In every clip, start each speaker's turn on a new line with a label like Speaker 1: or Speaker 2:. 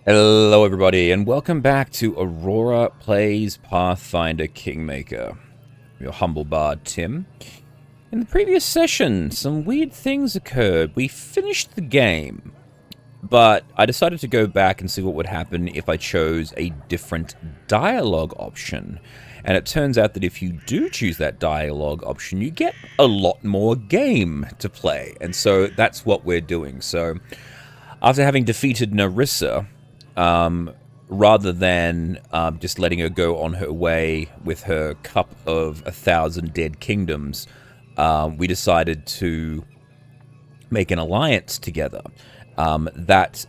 Speaker 1: Hello everybody, and welcome back to Aurora Plays Pathfinder Kingmaker. Your humble bard, Tim. In the previous session, some weird things occurred. We finished the game, but I decided to go back and see what would happen if I chose a different dialogue option. And it turns out that if you do choose that dialogue option, you get a lot more game to play. And so that's what we're doing. So, after having defeated Narissa, rather than just letting her go on her way with her cup of 1,000 dead kingdoms, we decided to make an alliance together that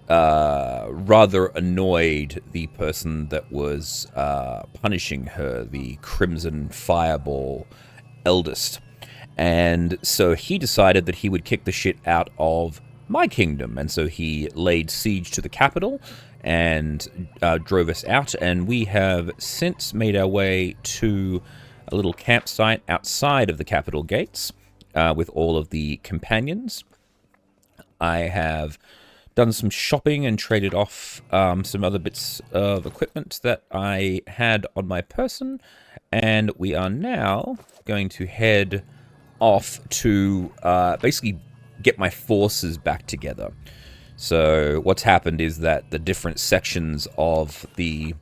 Speaker 1: rather annoyed the person that was punishing her, the Crimson Fireball eldest. And so he decided that he would kick the shit out of my kingdom, and so he laid siege to the capital and drove us out, and we have since made our way to a little campsite outside of the capital gates with all of the companions. I have done some shopping and traded off some other bits of equipment that I had on my person, and we are now going to head off to basically get my forces back together. So what's happened is that the different sections of the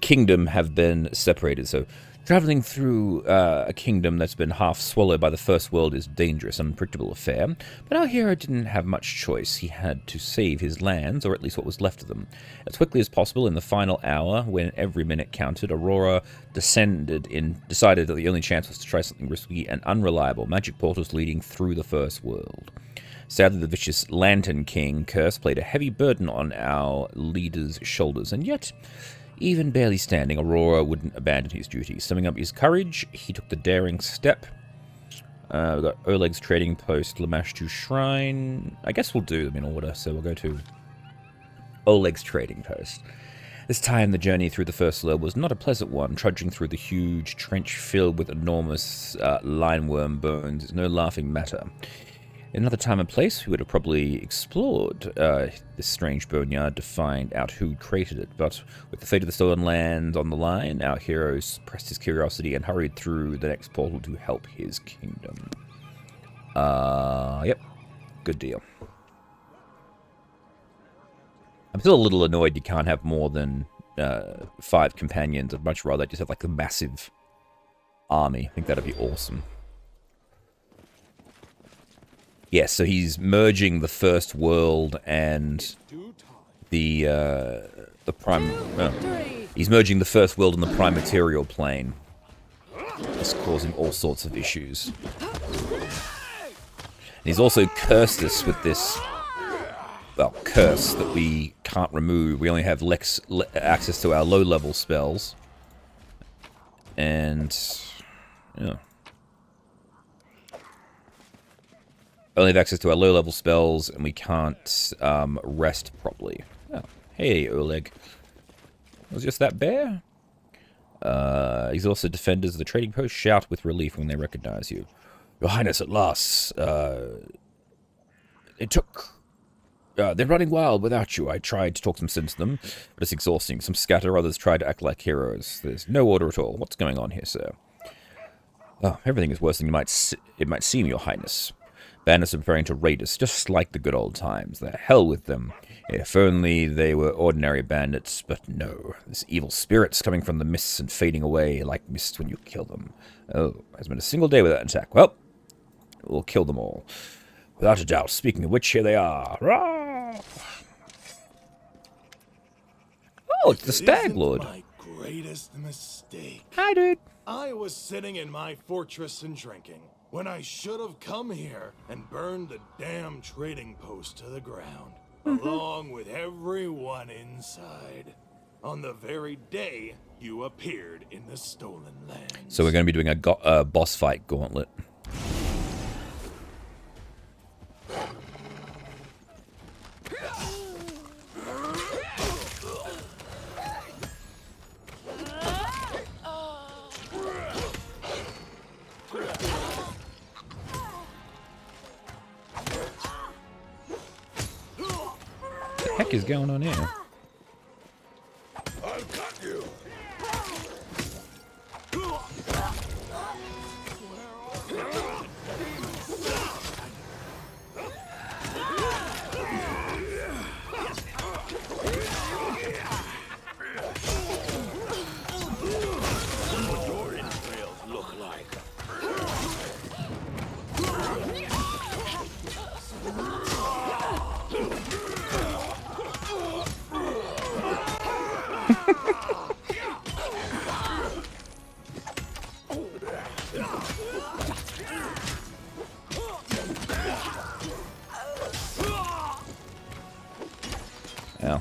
Speaker 1: kingdom have been separated. So traveling through a kingdom that's been half swallowed by the First World is a dangerous, unpredictable affair. But our hero didn't have much choice. He had to save his lands, or at least what was left of them. As quickly as possible, in the final hour, when every minute counted, Aurora decided that the only chance was to try something risky and unreliable: magic portals leading through the First World. Sadly, the vicious Lantern King curse played a heavy burden on our leader's shoulders, and yet, even barely standing, Aurora wouldn't abandon his duty. Summing up his courage, he took the daring step. We've got Oleg's trading post, Lamashtu Shrine. I guess we'll do them in order, so we'll go to Oleg's trading post. This time, the journey through the First World was not a pleasant one. Trudging through the huge trench filled with enormous lineworm bones is no laughing matter. In another time and place, we would have probably explored this strange boneyard to find out who created it, but with the fate of the stolen land on the line, our hero suppressed his curiosity and hurried through the next portal to help his kingdom. Yep. Good deal. I'm still a little annoyed you can't have more than 5 companions. I'd much rather just have like a massive army. I think that'd be awesome. Yes, so he's merging the First World and the prime. He's merging the First World and the Prime Material Plane. It's causing all sorts of issues. And he's also cursed us with this, well, curse that we can't remove. We only have access to our low-level spells, and yeah. Only have access to our low-level spells, and we can't rest properly. Oh, hey, Oleg. Was just that bear? Exhausted defenders of the trading post shout with relief when they recognize you. Your Highness, at last. They're running wild without you. I tried to talk some sense to them, but it's exhausting. Some scatter, others try to act like heroes. There's no order at all. What's going on here, sir? Oh, everything is worse than it might seem, Your Highness. Bandits are preparing to raid us, just like the good old times. The hell with them. If only they were ordinary bandits, but no. There's evil spirits coming from the mists and fading away like mist when you kill them. Oh, hasn't been a single day without an attack. Well, we'll kill them all. Without a doubt. Speaking of which, here they are. Rah! Oh, it's the Stag Lord.
Speaker 2: My greatest mistake.
Speaker 1: Hi, dude.
Speaker 2: I was sitting in my fortress and drinking, when I should have come here and burned the damn trading post to the ground, along with everyone inside, on the very day you appeared in the stolen lands.
Speaker 1: So we're going to be doing a boss fight gauntlet. heck is going on here?
Speaker 2: I'll cut you. What your entrails look like.
Speaker 1: Now,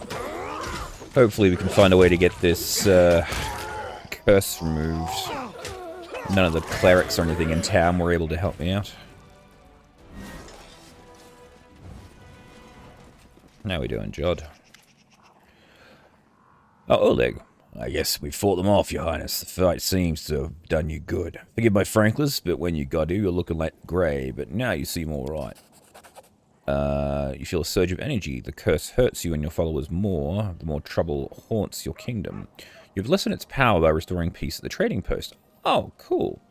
Speaker 1: hopefully we can find a way to get this curse removed. None of the clerics or anything in town were able to help me out. How we doing, Jod? Oh, Oleg. I guess we fought them off, Your Highness. The fight seems to have done you good. Forgive my frankness, but when you got here, you're looking like grey, but now you seem alright. You feel a surge of energy. The curse hurts you and your followers more, the more trouble haunts your kingdom. You've lessened its power by restoring peace at the trading post. Oh, cool.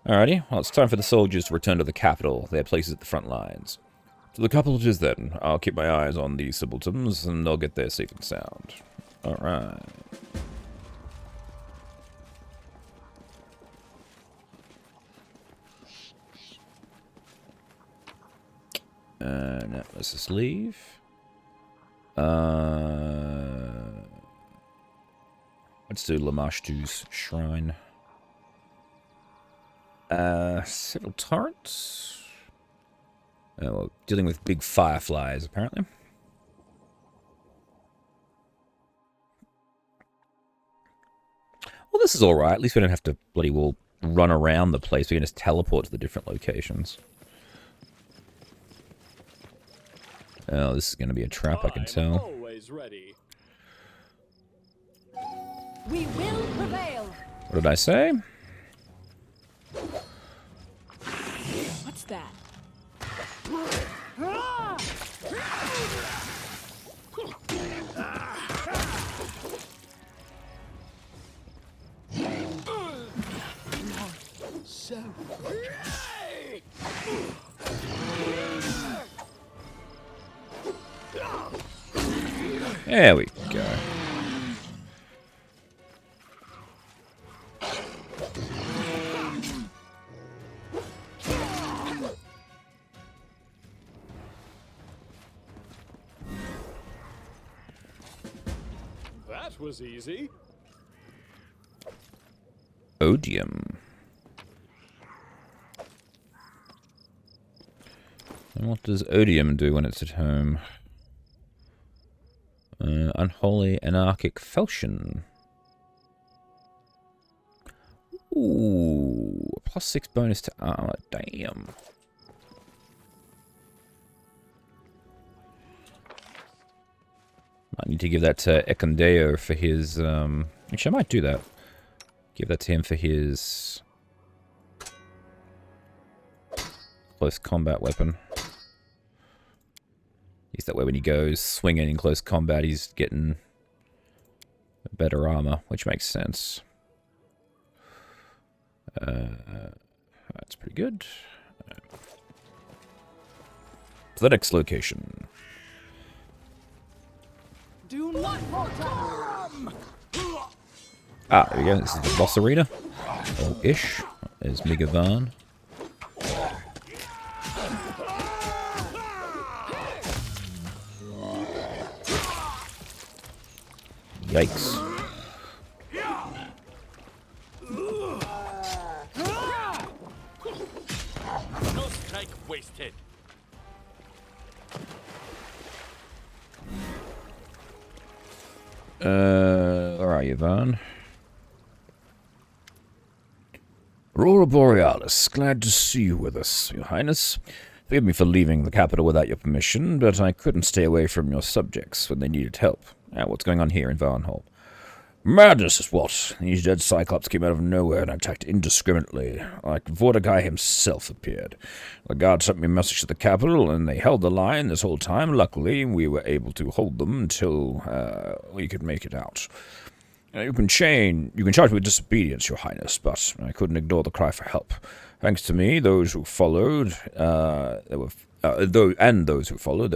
Speaker 1: Alrighty, well, it's time for the soldiers to return to the capital, their places at the front lines. To the cottages, then. I'll keep my eyes on these simpletons, and they'll get there safe and sound. Alright. Now, let's just leave. Let's do Lamashtu's shrine. Several turrets. Well, dealing with big fireflies, apparently. Well, this is alright. At least we don't have to bloody well run around the place. We can just teleport to the different locations. Oh, this is going to be a trap, I can tell.
Speaker 2: Always ready.
Speaker 3: We will prevail.
Speaker 1: What did I say?
Speaker 3: What's that?
Speaker 2: So.
Speaker 1: There we go.
Speaker 2: That was easy.
Speaker 1: Odium. And what does odium do when it's at home? Unholy anarchic falchion. Ooh, +6 bonus to armor. Damn. I need to give that to Ekondeo for his. Actually, I might do that. Give that to him for his close combat weapon. He's that way when he goes swinging in close combat, he's getting better armor, which makes sense. That's pretty good. To the next location.
Speaker 3: Do not falter.
Speaker 1: Ah, there we go. This is the boss arena. Or ish. There's Megavan. Yikes.
Speaker 2: No strike wasted.
Speaker 1: Where are you, Van? Aurora Borealis, glad to see you with us, Your Highness. Forgive me for leaving the capital without your permission, but I couldn't stay away from your subjects when they needed help. Now, what's going on here in Varnhold? Madness is what. These dead Cyclops came out of nowhere and attacked indiscriminately, like Vortigau himself appeared. The guard sent me a message to the capital, and they held the line this whole time. Luckily, we were able to hold them until we could make it out. You can charge me with disobedience, Your Highness, but I couldn't ignore the cry for help. Thanks to me, those who followed, there were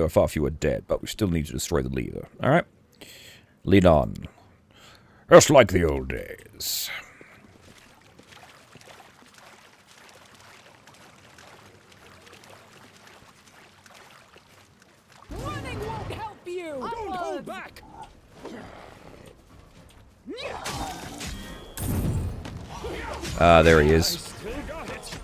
Speaker 1: far fewer dead, but we still need to destroy the leader. All right, lead on. Just like the old days.
Speaker 3: Running won't help you!
Speaker 4: Don't hold back!
Speaker 1: Ah, there he is.
Speaker 4: Still got it.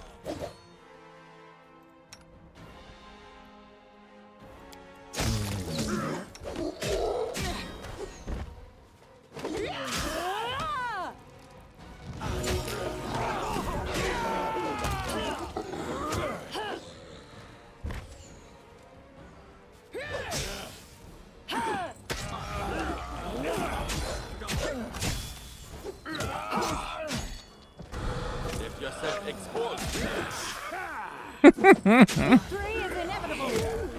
Speaker 3: Victory is inevitable!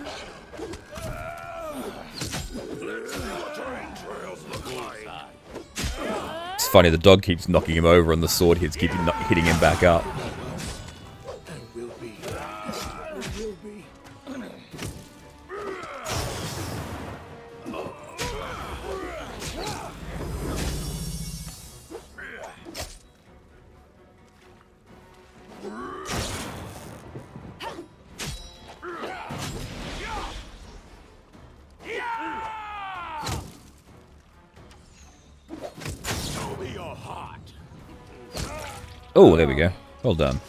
Speaker 1: It's funny, the dog keeps knocking him over and the sword keeps hitting him back up. Oh, there we go. Well done.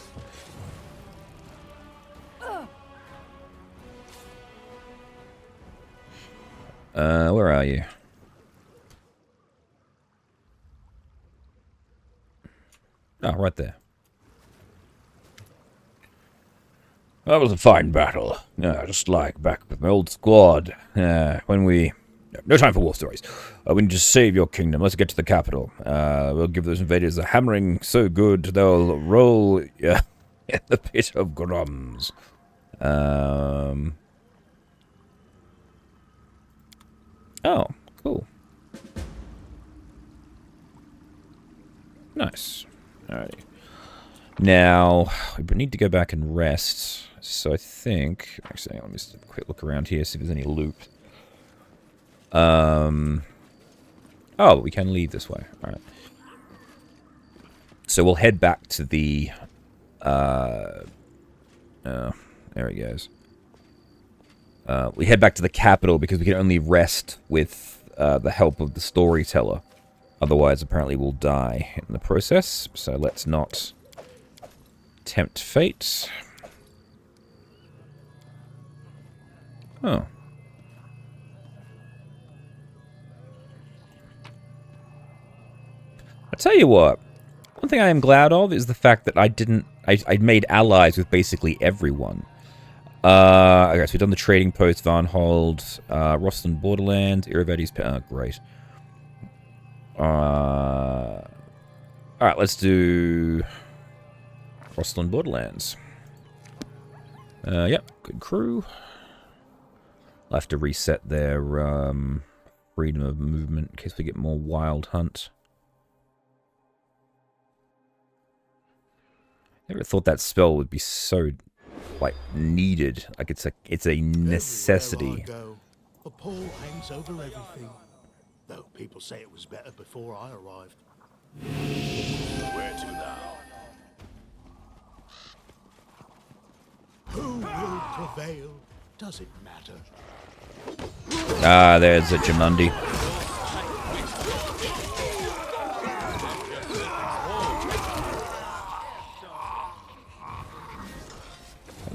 Speaker 1: Where are you? Oh, right there. That was a fine battle. Just like back with my old squad. When we... No time for war stories. We need to save your kingdom. Let's get to the capital. We'll give those invaders a hammering so good they'll roll in the pit of grums. Oh, cool. Nice. Alrighty. Now, we need to go back and rest. So I think... Actually, let me just have a quick look around here, see if there's any loot. Oh, we can leave this way. Alright. So we'll head back to the... there he goes. We head back to the capital because we can only rest with the help of the storyteller. Otherwise, apparently, we'll die in the process. So let's not tempt fate. Oh. I'll tell you what. One thing I am glad of is the fact that I made allies with basically everyone. Okay, so we've done the trading post, Varnhold, Rosslyn Borderlands, Iravedes... Oh, great. Alright, let's do... Rosslyn Borderlands. Yep, good crew. I'll have to reset their freedom of movement in case we get more Wild Hunt. Never thought that spell would be so, like, needed. Like, it's a necessity.
Speaker 5: A pall hangs over everything. Though people say it was better before I arrived.
Speaker 2: Where to now?
Speaker 5: Who will prevail? Does it matter?
Speaker 1: Ah, there's a Jamundi.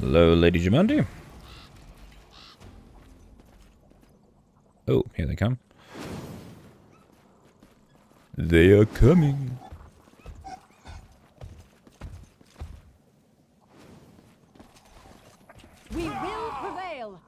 Speaker 1: Hello, Lady Jamundi. Oh, here they come. They are coming.
Speaker 3: We will prevail!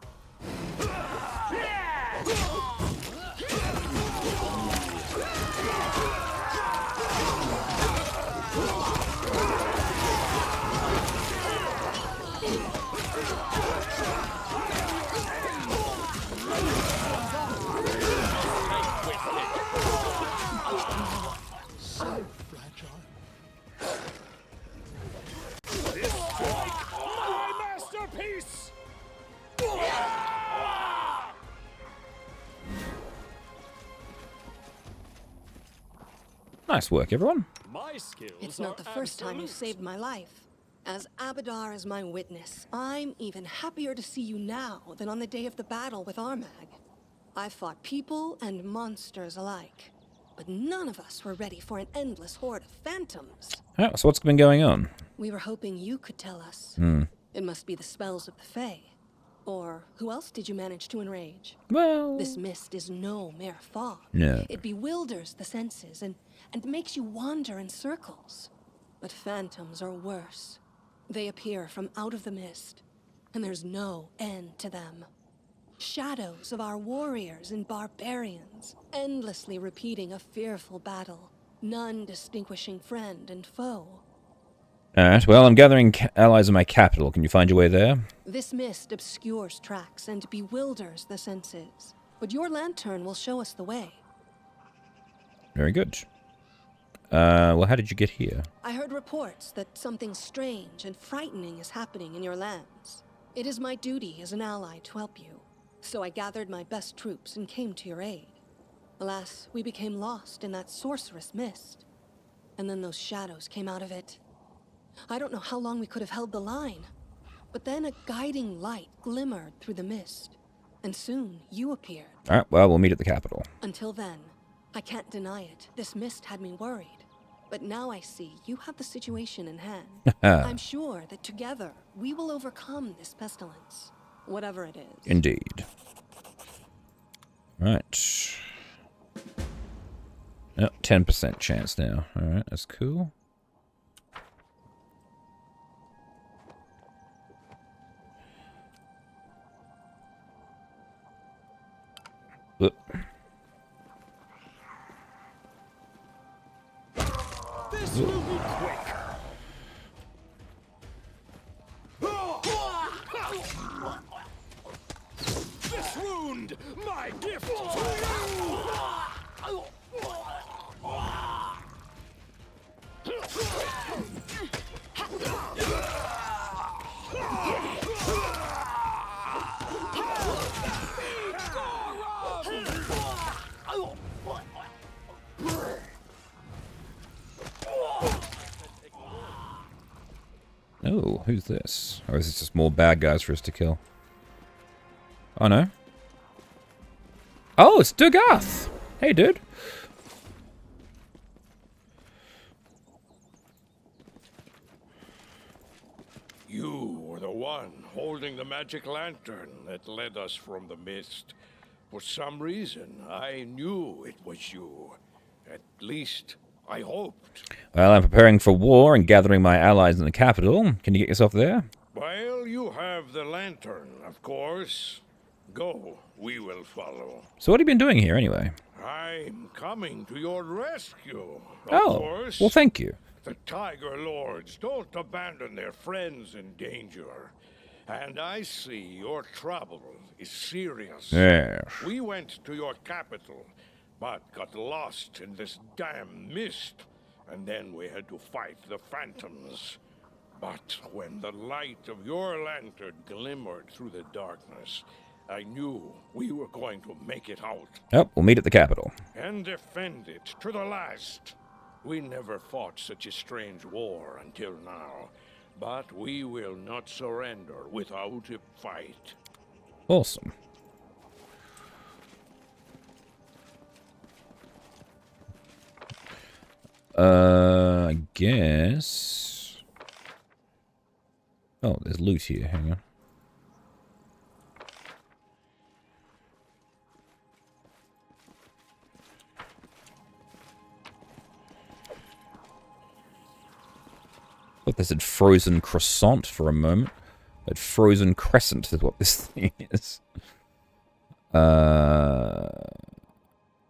Speaker 1: Nice work, everyone.
Speaker 4: My skills
Speaker 6: It's not the first time you
Speaker 4: absolute.
Speaker 6: saved my life. As Abadar is my witness, I'm even happier to see you now than on the day of the battle with Armag. I fought people and monsters alike, but none of us were ready for an endless horde of phantoms.
Speaker 1: Oh, so what's been going on?
Speaker 6: We were hoping you could tell us. It must be the spells of the Fae. Or who else did you manage to enrage?
Speaker 1: Well...
Speaker 6: This mist is no mere fog.
Speaker 1: No.
Speaker 6: It bewilders the senses and makes you wander in circles. But phantoms are worse. They appear from out of the mist, and there's no end to them. Shadows of our warriors and barbarians, endlessly repeating a fearful battle, none distinguishing friend and foe.
Speaker 1: Alright, well, I'm gathering allies in my capital. Can you find your way there?
Speaker 6: This mist obscures tracks and bewilders the senses, but your lantern will show us the way.
Speaker 1: Very good. Well, how did you get here?
Speaker 6: I heard reports that something strange and frightening is happening in your lands. It is my duty as an ally to help you, so I gathered my best troops and came to your aid. Alas, we became lost in that sorcerous mist, and then those shadows came out of it. I don't know how long we could have held the line, but then a guiding light glimmered through the mist, and soon you appeared.
Speaker 1: Alright, well, we'll meet at the capital.
Speaker 6: Until then, I can't deny it, this mist had me worried. But now I see you have the situation in hand. I'm sure that together we will overcome this pestilence, whatever it is.
Speaker 1: Indeed. Right. Oh, 10% chance now. Alright, that's cool. Oop.
Speaker 4: This will be quick. This wound, my gift to you.
Speaker 1: Oh, who's this? Or is this just more bad guys for us to kill? Oh, no. Oh, it's Dugath! Hey, dude.
Speaker 7: You were the one holding the magic lantern that led us from the mist. For some reason, I knew it was you. At least, I hoped.
Speaker 1: Well, I'm preparing for war and gathering my allies in the capital. Can you get yourself there?
Speaker 7: Well, you have the lantern, of course. Go, we will follow.
Speaker 1: So what have you been doing here, anyway?
Speaker 7: I'm coming to your rescue, of
Speaker 1: Oh,
Speaker 7: course.
Speaker 1: well, thank you.
Speaker 7: The Tiger Lords don't abandon their friends in danger. And I see your trouble is serious.
Speaker 1: Yes.
Speaker 7: We went to your capital, but got lost in this damn mist. And then we had to fight the phantoms. But when the light of your lantern glimmered through the darkness, I knew we were going to make it out.
Speaker 1: Oh, we'll meet at the capital.
Speaker 7: And defend it to the last. We never fought such a strange war until now. But we will not surrender without a fight.
Speaker 1: Awesome. I guess... Oh, there's loot here. Hang on. Thought they said frozen croissant for a moment. But frozen crescent is what this thing is. Oh,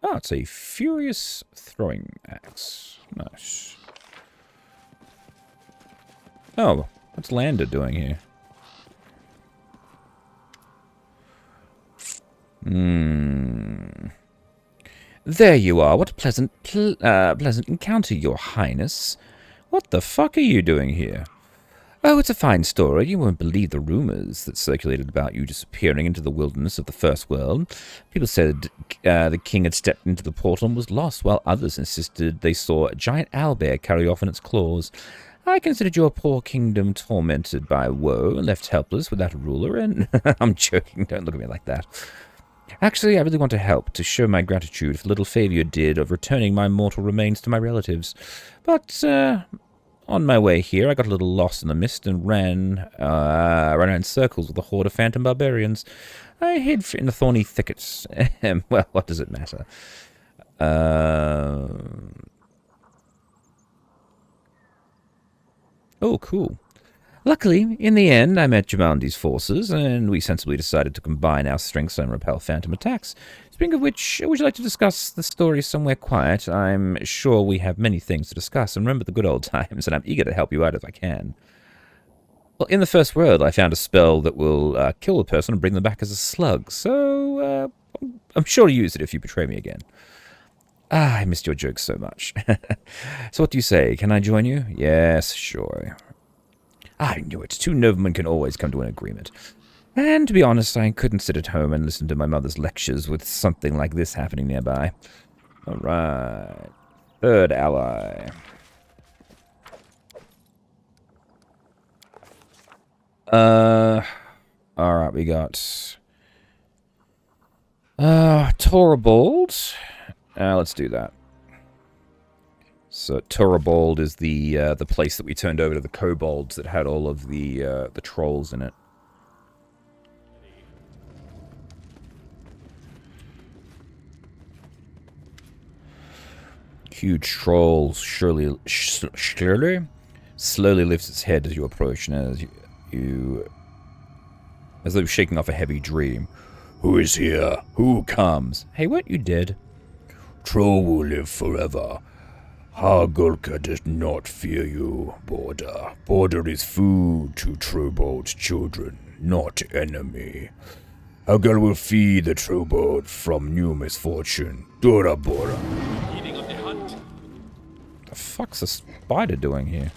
Speaker 1: it's a furious throwing axe. Nice. Oh, what's Lander doing here? There you are. What a pleasant encounter, Your Highness. What the fuck are you doing here? Oh, it's a fine story. You won't believe the rumors that circulated about you disappearing into the wilderness of the First World. People said the king had stepped into the portal and was lost, while others insisted they saw a giant owlbear carry off in its claws. I considered your poor kingdom tormented by woe and left helpless without a ruler, and I'm joking, don't look at me like that. Actually, I really want to help, to show my gratitude for the little favor you did of returning my mortal remains to my relatives. But, on my way here, I got a little lost in the mist and ran in circles with a horde of phantom barbarians. I hid in the thorny thickets. Well, what does it matter? Oh, cool. Luckily, in the end, I met Jumandi's forces, and we sensibly decided to combine our strengths and repel phantom attacks. Speaking of which, would you like to discuss the story somewhere quiet? I'm sure we have many things to discuss, and remember the good old times, and I'm eager to help you out if I can. Well, in the First World, I found a spell that will kill a person and bring them back as a slug, so I'm sure to use it if you betray me again. Ah, I missed your jokes so much. So what do you say? Can I join you? Yes, sure. I knew it. Two noblemen can always come to an agreement. And to be honest, I couldn't sit at home and listen to my mother's lectures with something like this happening nearby. Alright. Third ally. Alright, we got Torabald. Let's do that. So Torabald is the place that we turned over to the kobolds that had all of the trolls in it. Huge troll slowly lifts its head as you approach, and as though shaking off a heavy dream. Who is here? Who comes? Hey, weren't you dead? Troll will live forever. Hargulka does not fear you, Border. Border is food to Trobold's children, not enemy. Hargul will feed the Trobold from new misfortune. Dora Bora.
Speaker 4: Eating of the hunt.
Speaker 1: The fuck's a spider doing here?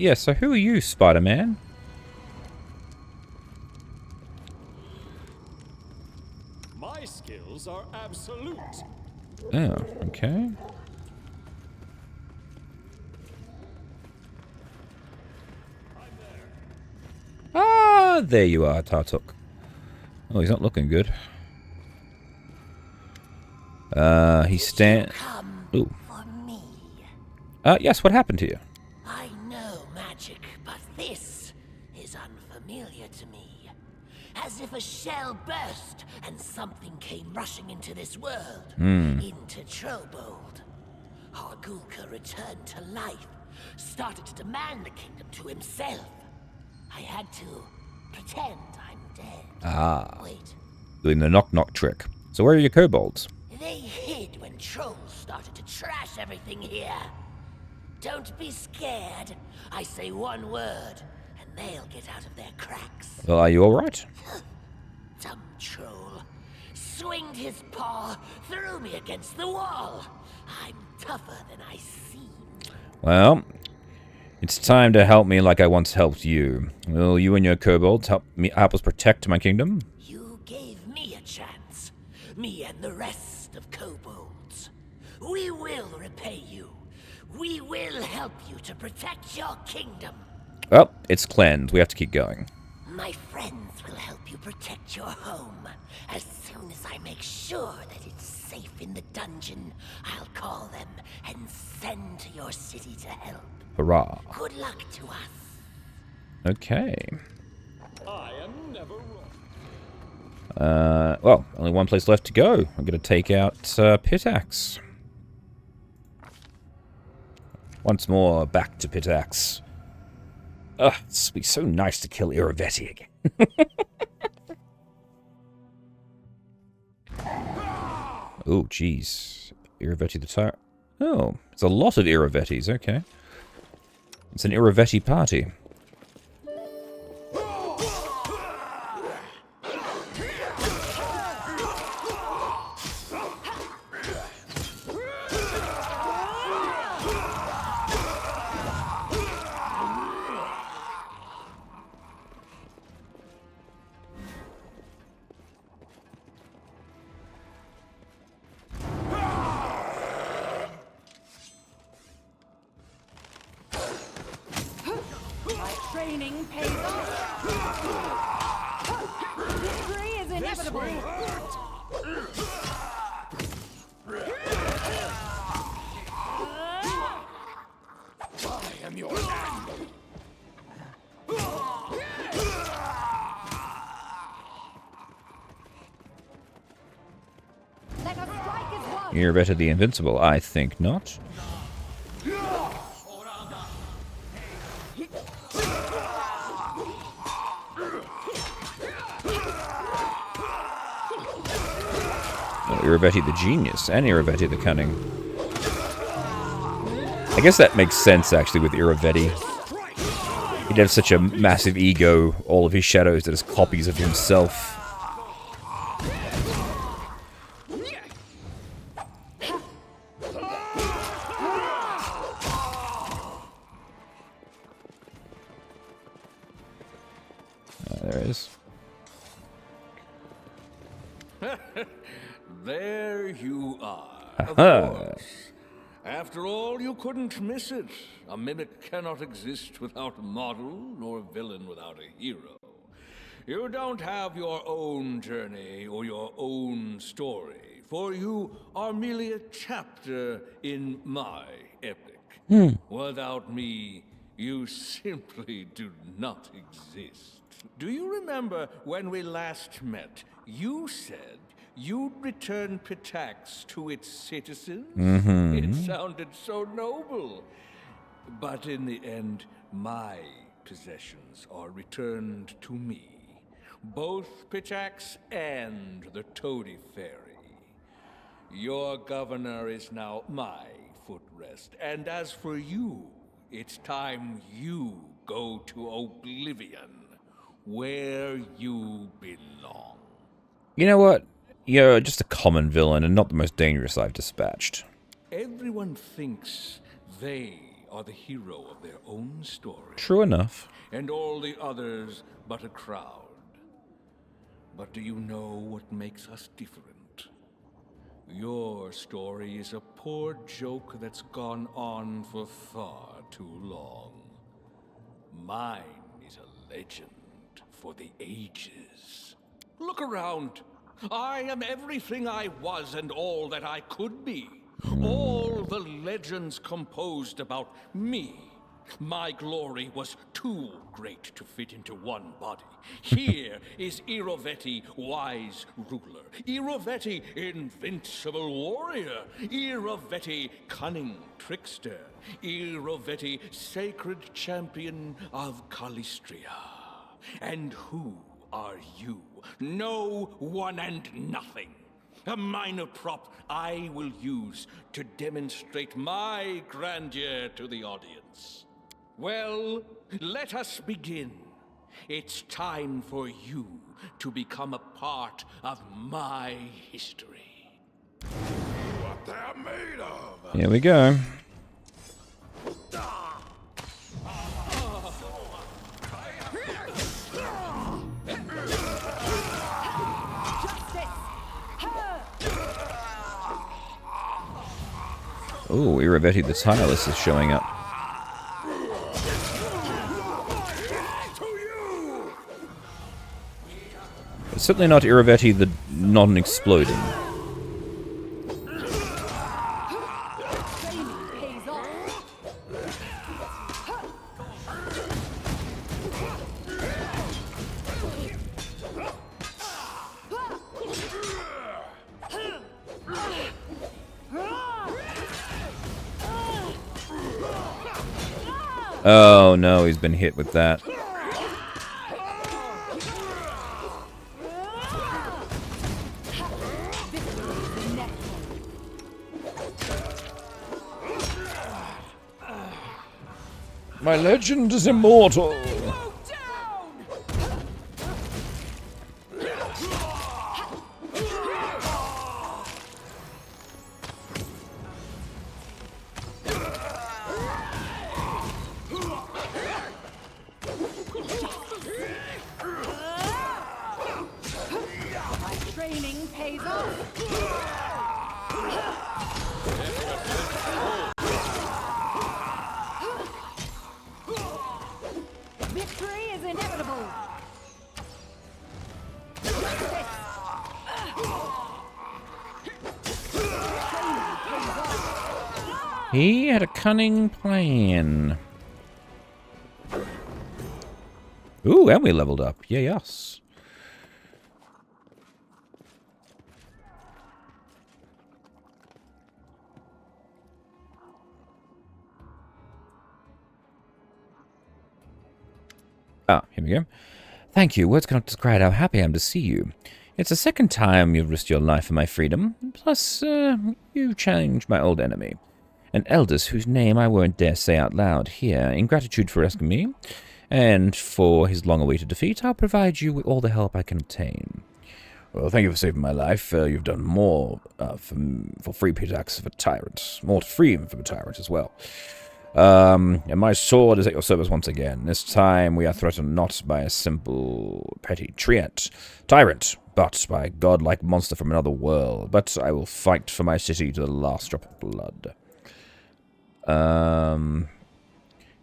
Speaker 1: Yeah, so who are you, Spider-Man?
Speaker 4: My skills are absolute.
Speaker 1: Oh, okay. Ah, there you are, Tartuk. Oh, he's not looking good. He's stand. Ooh.
Speaker 8: For me.
Speaker 1: Yes, what happened to you?
Speaker 8: I know magic, but this is unfamiliar to me. As if a shell burst and something came rushing into this world, into Trobold. Hargulka returned to life, started to demand the kingdom to himself. I had to pretend I'm dead.
Speaker 1: Ah.
Speaker 8: Wait,
Speaker 1: Doing the knock-knock trick. So where are your kobolds?
Speaker 8: they hid when trolls started to trash everything here. Don't be scared. I say one word, and they'll get out of their cracks.
Speaker 1: Well, are you alright?
Speaker 8: Dumb troll. Swinged his paw, threw me against the wall. I'm tougher than I seem.
Speaker 1: Well, it's time to help me like I once helped you. Will you and your kobolds help us protect my kingdom?
Speaker 8: You gave me a chance. Me and the rest of kobolds. We will repay you. We will help you to protect your kingdom.
Speaker 1: Well, it's cleansed. We have to keep going.
Speaker 8: My friends will help you protect your home. As soon as I make sure that it's safe in the dungeon, I'll call them and send to your city to help.
Speaker 1: Hurrah.
Speaker 8: Good luck to us.
Speaker 1: Okay.
Speaker 4: I am never wrong.
Speaker 1: Well, only one place left to go. I'm going to take out Pitax. Once more, back to Pitax. Ugh, it's be so nice to kill Iravetti again. Oh, jeez. Iravetti the Tyrant. Oh, it's a lot of Iravettis, okay. It's an Iravetti party.
Speaker 3: Training pays off. Victory is inevitable.
Speaker 4: I am your man.
Speaker 3: Let us strike as one.
Speaker 1: Iravetti the Invincible? I think not. Iravetti the Genius and Iravetti the Cunning. I guess that makes sense, actually, with Iravetti. He'd have such a massive ego, all of his shadows that is copies of himself. There it is.
Speaker 7: There you are. Of
Speaker 1: Aha.
Speaker 7: course. After all, you couldn't miss it. A mimic cannot exist without a model, nor a villain without a hero. You don't have your own journey or your own story, for you are merely a chapter in my epic. Without me, you simply do not exist. Do you remember when we last met, you said you'd return Pitax to its citizens? It sounded so noble. But in the end, my possessions are returned to me. Both Pitax and the Toady Fairy. Your governor is now my footrest, and as for you, it's time you go to Oblivion, where you belong.
Speaker 1: You know what? You're just a common villain and not the most dangerous I've dispatched.
Speaker 7: Everyone thinks they are the hero of their own story,
Speaker 1: True enough.
Speaker 7: and all the others but a crowd. But do you know what makes us different? Your story is a poor joke that's gone on for far too long. Mine is a legend for the ages. Look around. I am everything I was and all that I could be. All the legends composed about me. My glory was too great to fit into one body. Here is Iravetti, wise ruler. Iravetti, invincible warrior. Iravetti, cunning trickster. Iravetti, sacred champion of Calistria. And who are you? No one and nothing. A minor prop I will use to demonstrate my grandeur to the audience. Well, let us begin. It's time for you to become a part of my history.
Speaker 2: What they're made of.
Speaker 1: Here we go. Oh, Iravetti the Tireless is showing up. Certainly not Iravetti the non-exploding.
Speaker 3: Training pays off.
Speaker 1: Oh no, he's been hit with that. My legend is immortal.
Speaker 3: My training pays off. Victory is inevitable.
Speaker 1: He had a cunning plan. Ooh, and we leveled up. Yay, us. Ah, here we go. Thank you. Words cannot describe how happy I am to see you. It's the second time you've risked your life for my freedom. Plus, you challenged my old enemy. An eldest whose name I won't dare say out loud here. In gratitude for rescuing me, and for his long-awaited defeat, I'll provide you with all the help I can obtain. Well, thank you for saving my life. You've done more for free pretext of a tyrant. More to free him from a tyrant as well. And my sword is at your service once again. This time we are threatened not by a simple petty tyrant, but by a godlike monster from another world. But I will fight for my city to the last drop of blood.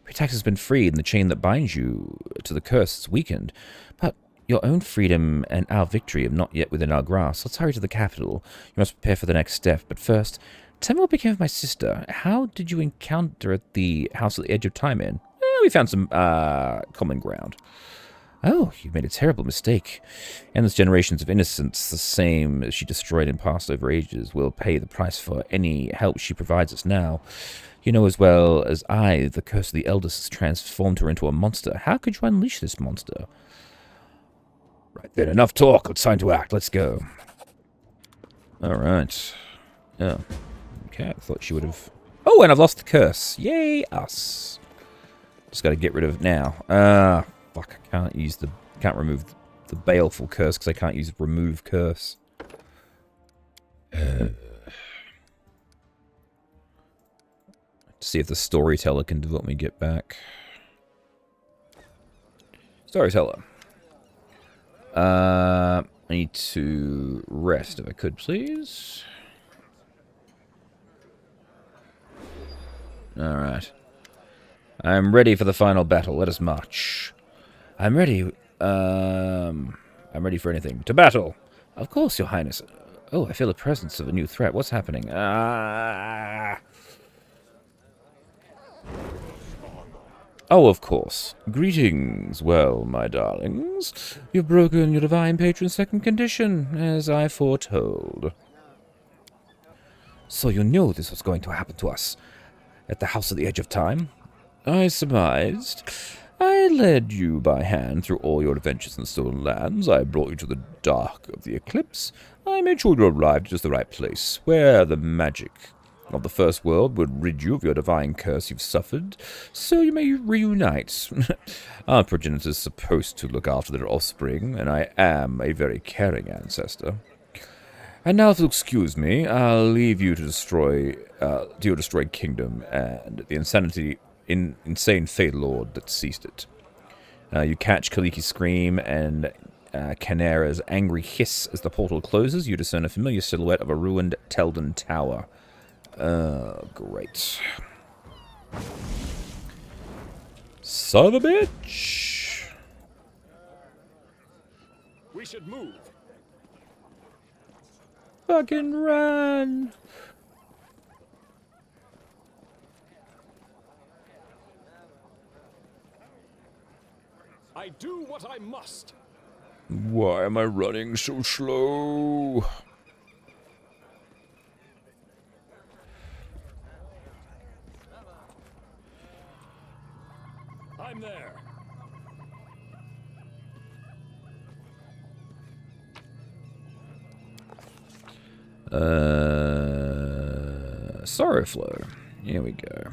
Speaker 1: Pretext has been freed, and the chain that binds you to the curse is weakened. But your own freedom and our victory are not yet within our grasp. Let's hurry to the capital. You must prepare for the next step. But first, tell me what became of my sister. How did you encounter at the house at the edge of time in? We found some common ground. Oh, you made a terrible mistake. Endless generations of innocence, the same as she destroyed and passed over ages, will pay the price for any help she provides us now. You know as well as I, the curse of the eldest has transformed her into a monster. How could you unleash this monster? Right then, enough talk. It's time to act. Let's go. Alright. Oh. Okay, I thought she would have... Oh, and I've lost the curse. Yay, us. Just got to get rid of it now. Fuck, I can't use the... Can't remove the baleful curse because I can't use remove curse. See if the storyteller can help me get back. Storyteller. I need to rest if I could, please. Alright. I'm ready for the final battle. Let us march. I'm ready. I'm ready for anything. To battle! Of course, Your Highness. Oh, I feel the presence of a new threat. What's happening? Oh, of course. Greetings. Well, my darlings, you've broken your divine patron's second condition, as I foretold. So you knew this was going to happen to us at the house at the edge of time? I surmised. I led you by hand through all your adventures in the stolen lands. I brought you to the dark of the eclipse. I made sure you arrived at just the right place, where the magic of the first world would rid you of your divine curse you've suffered, so you may reunite. Our progenitors supposed to look after their offspring, and I am a very caring ancestor. And now, if you'll excuse me, I'll leave you to destroy your destroyed kingdom and the insane Fate Lord that seized it. You catch Kaliki's scream and Canera's angry hiss as the portal closes. You discern a familiar silhouette of a ruined Teldon tower. Great. Son of a bitch!
Speaker 4: We we should move.
Speaker 1: Fucking run!
Speaker 4: I do what I must.
Speaker 1: Why am I running so slow?
Speaker 4: I'm there.
Speaker 1: Sorrow flow. Here we go.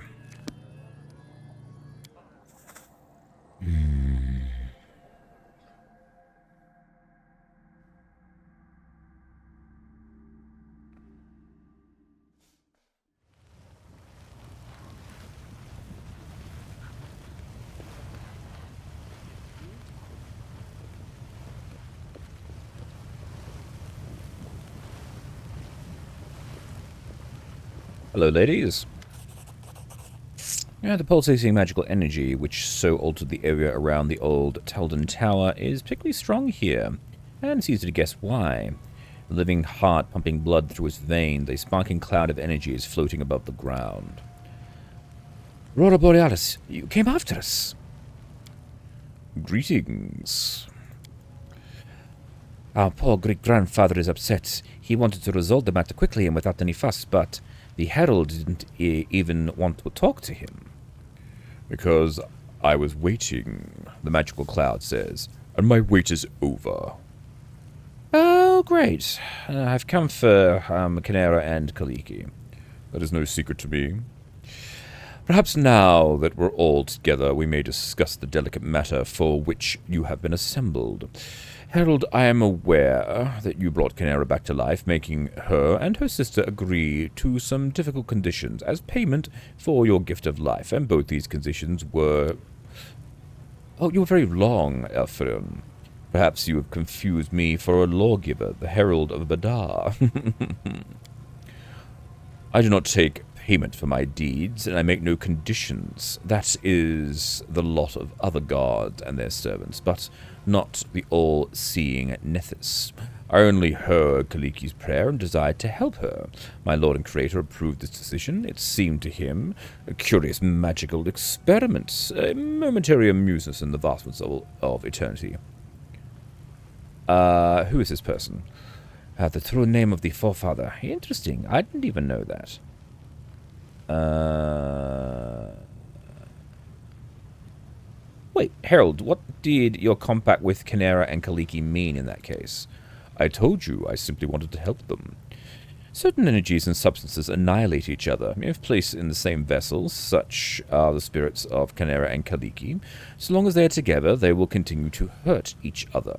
Speaker 1: Hello, ladies. Yeah, the pulsating magical energy, which so altered the area around the old Talden Tower, is particularly strong here, and it's easy to guess why. A living heart pumping blood through its veins, a sparking cloud of energy is floating above the ground. Aurora Borealis, you came after us. Greetings. Our poor great-grandfather is upset. He wanted to resolve the matter quickly and without any fuss, but the Herald didn't even want to talk to him. Because I was waiting, the magical cloud says, and my wait is over. Oh, great. I've come for Canera and Kaliki. That is no secret to me. Perhaps now that we're all together, we may discuss the delicate matter for which you have been assembled. Herald, I am aware that you brought Canera back to life, making her and her sister agree to some difficult conditions as payment for your gift of life, and both these conditions were... Oh, you were very long, Elfrin. Perhaps you have confused me for a lawgiver, the Herald of Badar. I do not take payment for my deeds, and I make no conditions. That is the lot of other gods and their servants, but not the all-seeing Nethys. I only heard Kaliki's prayer and desired to help her. My lord and creator approved this decision. It seemed to him a curious magical experiment, a momentary amusement in the vastness of eternity. Who is this person? The true name of the forefather. Interesting. I didn't even know that. Wait, Herald, what did your compact with Canera and Kaliki mean in that case? I told you I simply wanted to help them. Certain energies and substances annihilate each other. If placed in the same vessels, such are the spirits of Canera and Kaliki. So long as they are together, they will continue to hurt each other,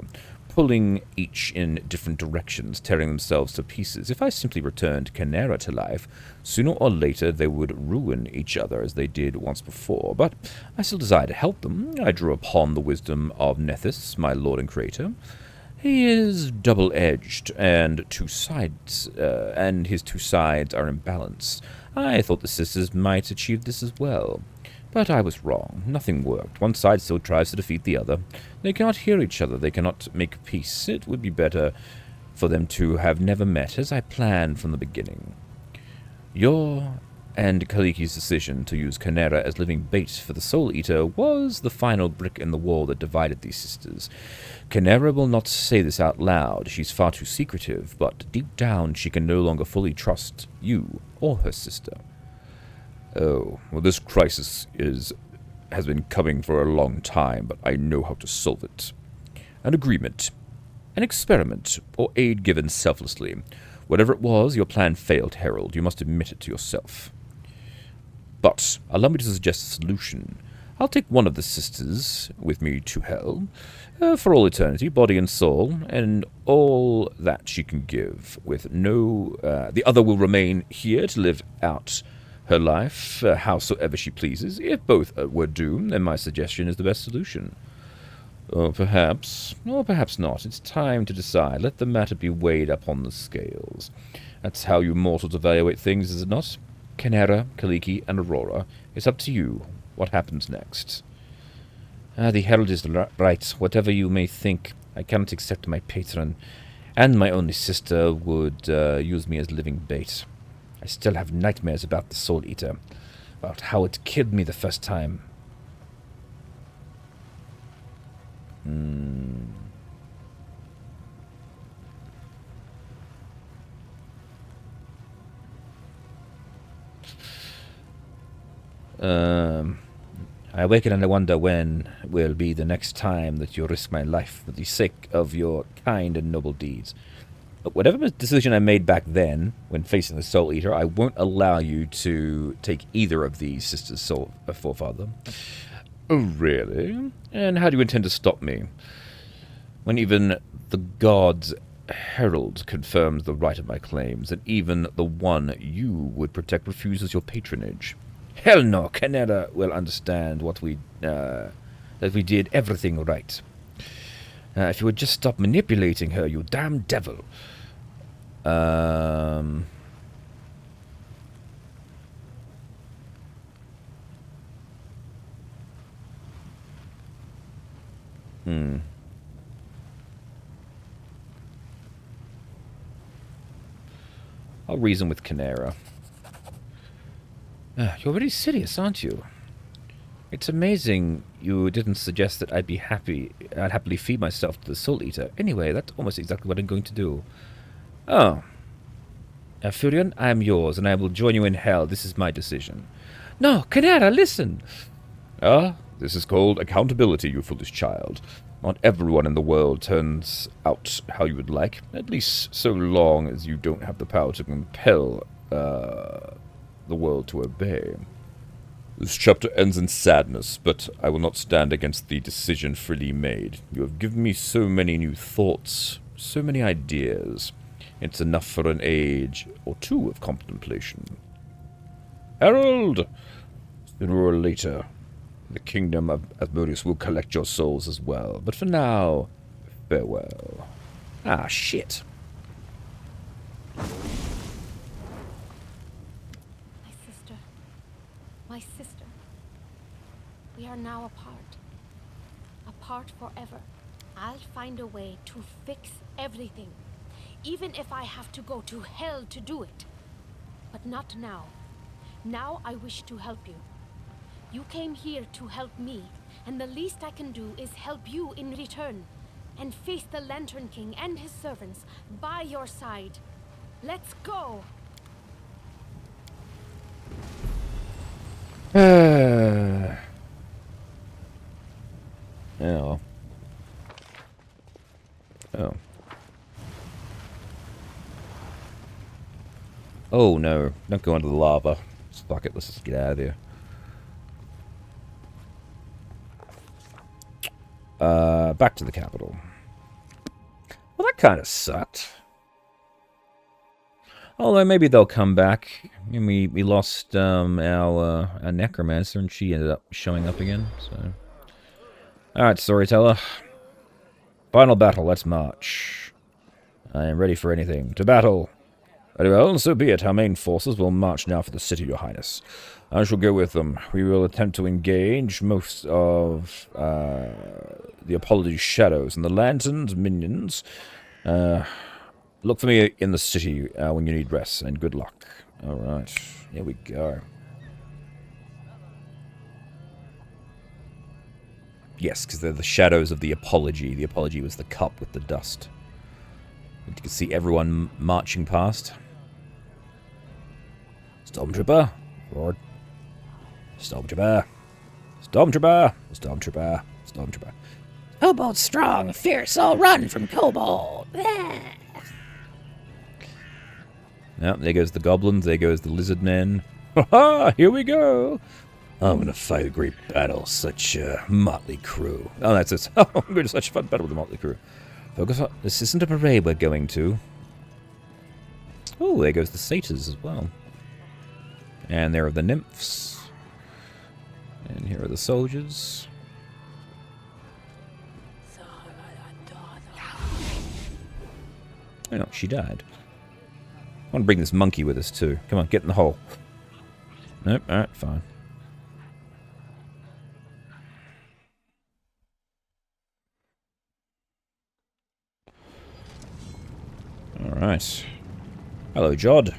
Speaker 1: pulling each in different directions, tearing themselves to pieces. If I simply returned Canera to life, sooner or later they would ruin each other as they did once before. But I still desire to help them. I drew upon the wisdom of Nethys, my lord and creator. He is double-edged, and his two sides are in balance. I thought the sisters might achieve this as well. But I was wrong. Nothing worked. One side still tries to defeat the other. They cannot hear each other. They cannot make peace. It would be better for them to have never met, as I planned from the beginning. Your and Kaliki's decision to use Canera as living bait for the Soul Eater was the final brick in the wall that divided these sisters. Canera will not say this out loud. She's far too secretive, but deep down she can no longer fully trust you or her sister. Oh, well, this crisis has been coming for a long time, but I know how to solve it. An agreement, an experiment, or aid given selflessly. Whatever it was, your plan failed, Herald. You must admit it to yourself. But allow me to suggest a solution. I'll take one of the sisters with me to hell, for all eternity, body and soul, and all that she can give, with no... the other will remain here to live out her life, howsoever she pleases. If both were doomed, then my suggestion is the best solution. Or perhaps not. It's time to decide. Let the matter be weighed upon the scales. That's how you mortals evaluate things, is it not? Canera, Kaliki, and Aurora. It's up to you. What happens next? The Herald is right. Whatever you may think I cannot accept my patron and my only sister would use me as living bait. I still have nightmares about the Soul Eater, about how it killed me the first time. I awaken and I wonder when will be the next time that you risk my life for the sake of your kind and noble deeds. But whatever decision I made back then, when facing the Soul Eater, I won't allow you to take either of these sisters' soul forefather. Oh, really? And how do you intend to stop me? When even the God's Herald confirms the right of my claims, and even the one you would protect refuses your patronage. Hell no, Canada will understand that we did everything right. If you would just stop manipulating her, you damn devil. I'll reason with Canera. You're really serious, aren't you? It's amazing you didn't suggest that I'd happily feed myself to the Soul Eater. Anyway, that's almost exactly what I'm going to do. Oh. Furion, I am yours, and I will join you in hell. This is my decision. No, Canera, listen! This is called accountability, you foolish child. Not everyone in the world turns out how you would like, at least so long as you don't have the power to compel the world to obey. This chapter ends in sadness, but I will not stand against the decision freely made. You have given me so many new thoughts, so many ideas. It's enough for an age or two of contemplation. Herald! Sooner or later, the kingdom of Asmodeus will collect your souls as well. But for now, farewell. Ah, shit.
Speaker 9: My sister. We are now apart. Apart forever. I'll find a way to fix everything. Even if I have to go to hell to do it. But not now. Now I wish to help you. You came here to help me, and the least I can do is help you in return. And face the Lantern King and his servants by your side. Let's go!
Speaker 1: Yeah. Oh. Oh no, don't go under the lava. Fuck it, let's just get out of here. Back to the capital. Well, that kind of sucked. Although maybe they'll come back. I mean, we lost our necromancer, and she ended up showing up again. So, all right, storyteller. Final battle. Let's march. I am ready for anything. To battle. Very well, so be it. Our main forces will march now for the city, Your Highness. I shall go with them. We will attempt to engage most of the Apology's shadows and the Lantern's minions. Look for me in the city when you need rest, and good luck. Alright, here we go. Yes, because they're the shadows of the Apology. The Apology was the cup with the dust. You can see everyone marching past. Stormtrooper, forward. Stormtrooper. Stormtrooper. Stormtrooper. Stormtrooper.
Speaker 8: Kobold strong, fierce, all run from Kobold.
Speaker 1: Yep, there goes the goblins, there goes the lizard men. Ha-ha, here we go. I'm gonna fight a great battle, such a motley crew. Oh, that's it. Oh, I'm going to such a fun battle with the motley crew. Focus on, this isn't a parade we're going to. Oh, there goes the satyrs as well. And there are the nymphs. And here are the soldiers. Oh no, she died. I want to bring this monkey with us too. Come on, get in the hole. Nope, alright, fine. Alright. Hello, Jod.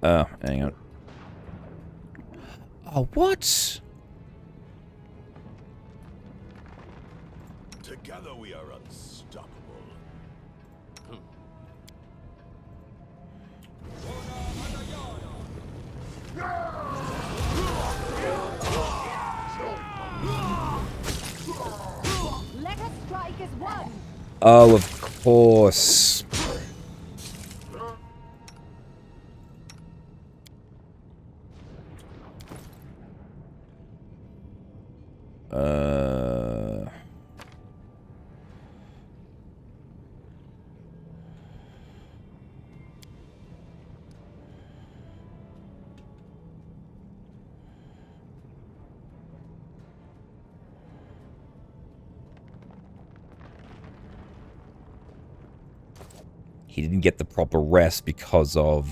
Speaker 1: Oh, hang on. Oh, what?
Speaker 2: Together we are unstoppable.
Speaker 3: Let us strike as one.
Speaker 1: Oh, of course. He didn't get the proper rest because of,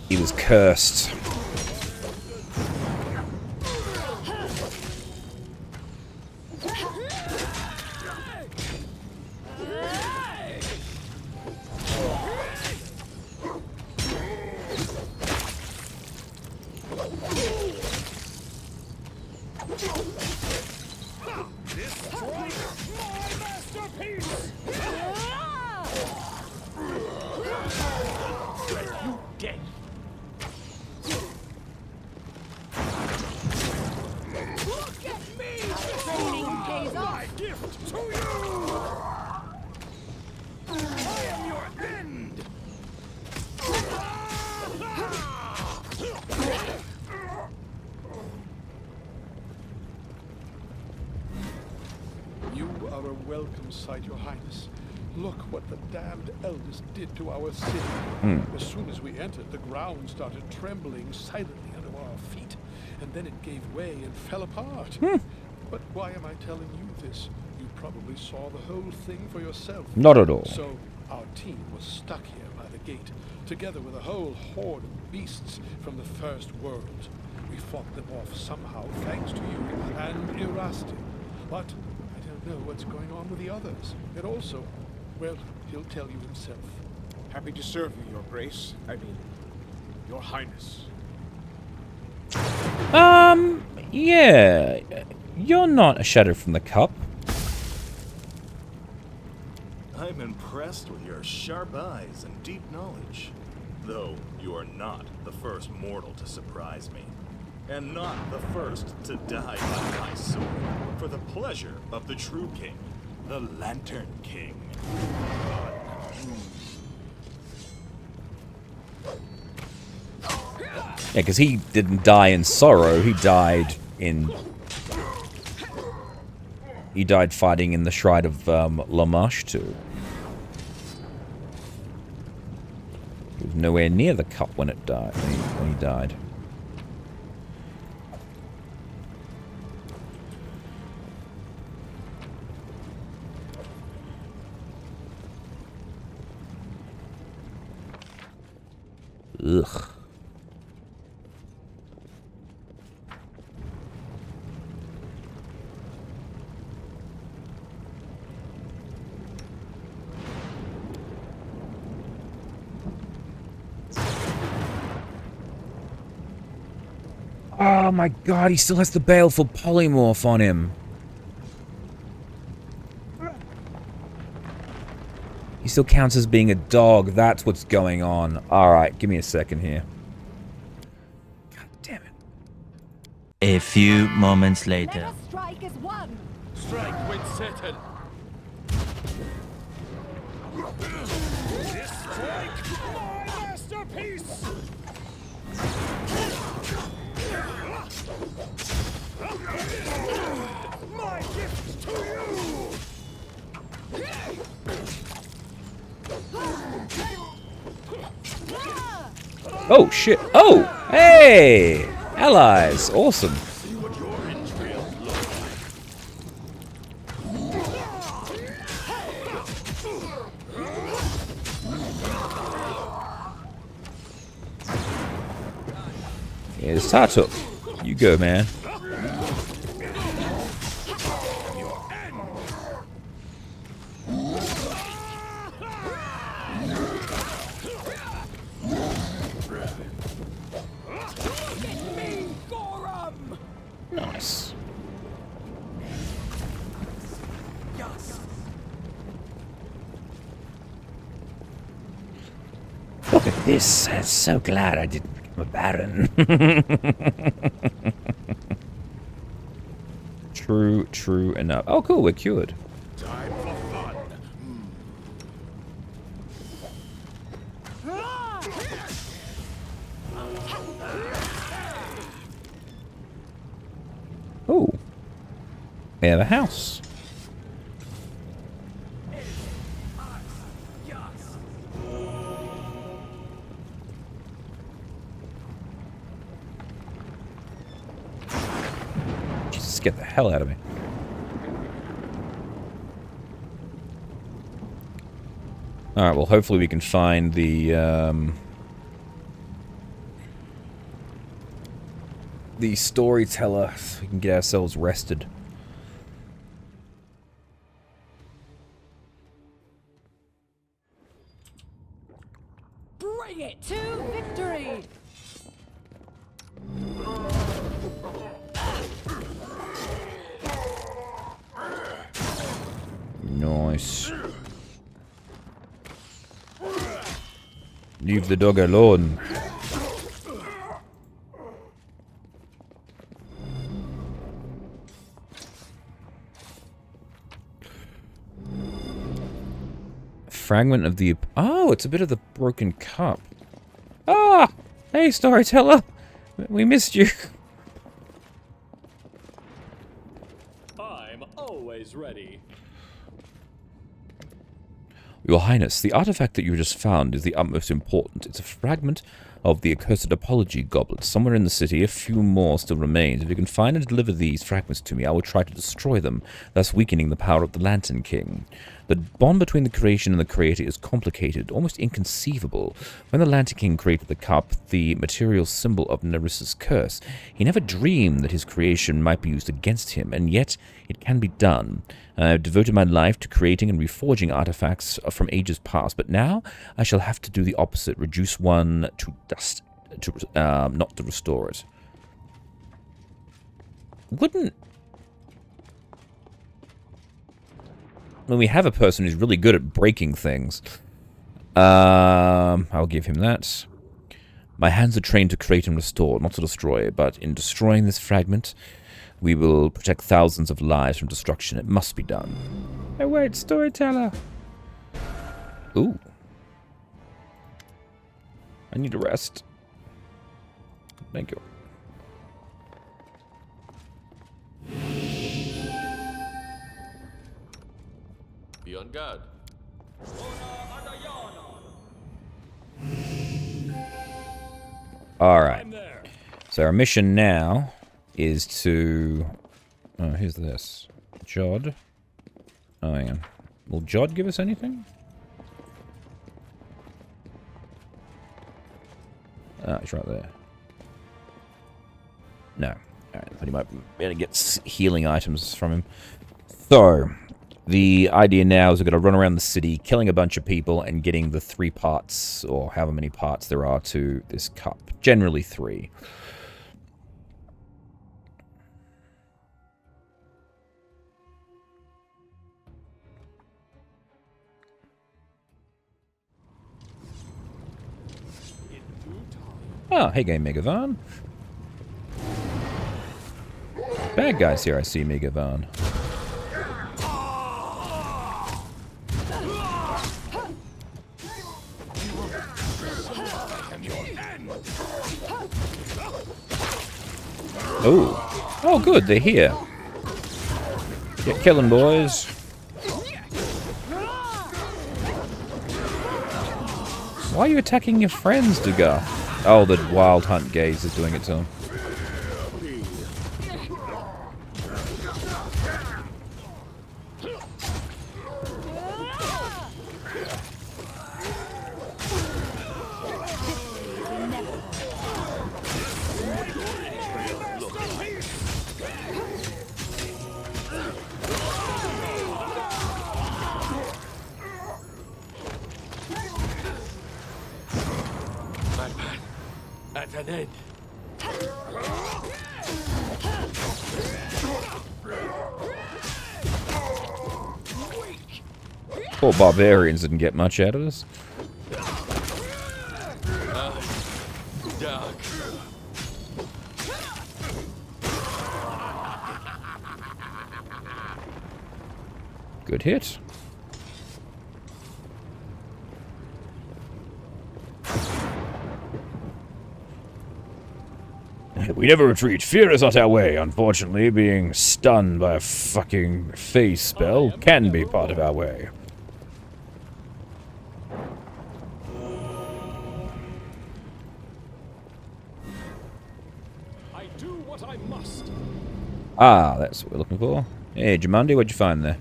Speaker 1: he was cursed.
Speaker 3: Training pays off.
Speaker 4: Gift to you! I am your end! You are a welcome sight, Your Highness. Look what the damned eldest did to our city. As soon as we entered, the ground started trembling silently under our feet, and then it gave way and fell apart. But why am I telling you this? You probably saw the whole thing for yourself.
Speaker 1: Not at all.
Speaker 4: So our team was stuck here by the gate, together with a whole horde of beasts from the first world. We fought them off somehow, thanks to you and Eraste. But I don't know what's going on with the others. And also, well, he'll tell you himself.
Speaker 10: Happy to serve you, Your Grace. I mean, Your Highness.
Speaker 1: Yeah. You're not a shadow from the cup.
Speaker 2: I'm impressed with your sharp eyes and deep knowledge. Though you are not the first mortal to surprise me. And not the first to die by my sword. For the pleasure of the true king, the Lantern King.
Speaker 1: Yeah, because he didn't die in sorrow. He died in... He died fighting in the Shrine of Lamashtu. He was nowhere near the cup when it died. When he died. Ugh. Oh my god, he still has the baleful polymorph on him. He still counts as being a dog. That's what's going on. Alright, give me a second here. God damn it.
Speaker 11: A few moments
Speaker 3: Let
Speaker 11: later.
Speaker 3: us strike as one.
Speaker 4: Strike when settled. This strike, my masterpiece! My gift to you!
Speaker 1: Oh shit. Oh! Hey! Allies! Awesome.
Speaker 2: See what your entrails look
Speaker 1: Here's Tartuk. You go, man. this. I'm so glad I didn't become a baron. True enough. Oh, cool, we're cured.
Speaker 5: Time for fun.
Speaker 1: Oh. We have a house. Just get the hell out of me. Alright, well hopefully we can find the storyteller so we can get ourselves rested.
Speaker 3: Bring it to victory!
Speaker 1: Nice. Leave the dog alone. Fragment of the... Oh, it's a bit of the broken cup. Ah! Hey, storyteller! We missed you.
Speaker 12: I'm always ready.
Speaker 1: Your Highness, the artifact that you just found is the utmost important. It's a fragment of the accursed apology goblet. Somewhere in the city, a few more still remain. If you can find and deliver these fragments to me, I will try to destroy them, thus weakening the power of the Lantern King. The bond between the creation and the creator is complicated, almost inconceivable. When the Lantern King created the cup, the material symbol of Nerissa's curse, he never dreamed that his creation might be used against him, and yet it can be done. I have devoted my life to creating and reforging artifacts from ages past, but now I shall have to do the opposite, reduce one to dust, not to restore it. Wouldn't... When we have a person who's really good at breaking things, I'll give him that. My hands are trained to create and restore, not to destroy, but in destroying this fragment, we will protect thousands of lives from destruction. It must be done. Hey, wait, storyteller. Ooh. I need a rest. Thank you.
Speaker 12: Be on guard.
Speaker 1: Alright. So our mission now is to... Oh, who's this? Jod? Oh, hang on. Will Jod give us anything? Ah, he's right there. No. Alright, but he might be able to get healing items from him. So, the idea now is we're going to run around the city, killing a bunch of people, and getting the 3 parts, or however many parts there are to this cup. Generally 3. Oh, hey, game Megavan. Bad guys here, I see, Megavan. Oh. Oh, good, they're here. Get killing, boys. Why are you attacking your friends, Dugar? Oh, the Wild Hunt gaze is doing it to him.
Speaker 12: At an end.
Speaker 1: Poor barbarians didn't get much out of this.
Speaker 12: Duck.
Speaker 1: Good hit. We never retreat. Fear is not our way. Unfortunately, being stunned by a fucking phase spell can be part of our way.
Speaker 10: I do what I must.
Speaker 1: Ah, that's what we're looking for. Hey, Jumundi, what'd you find there?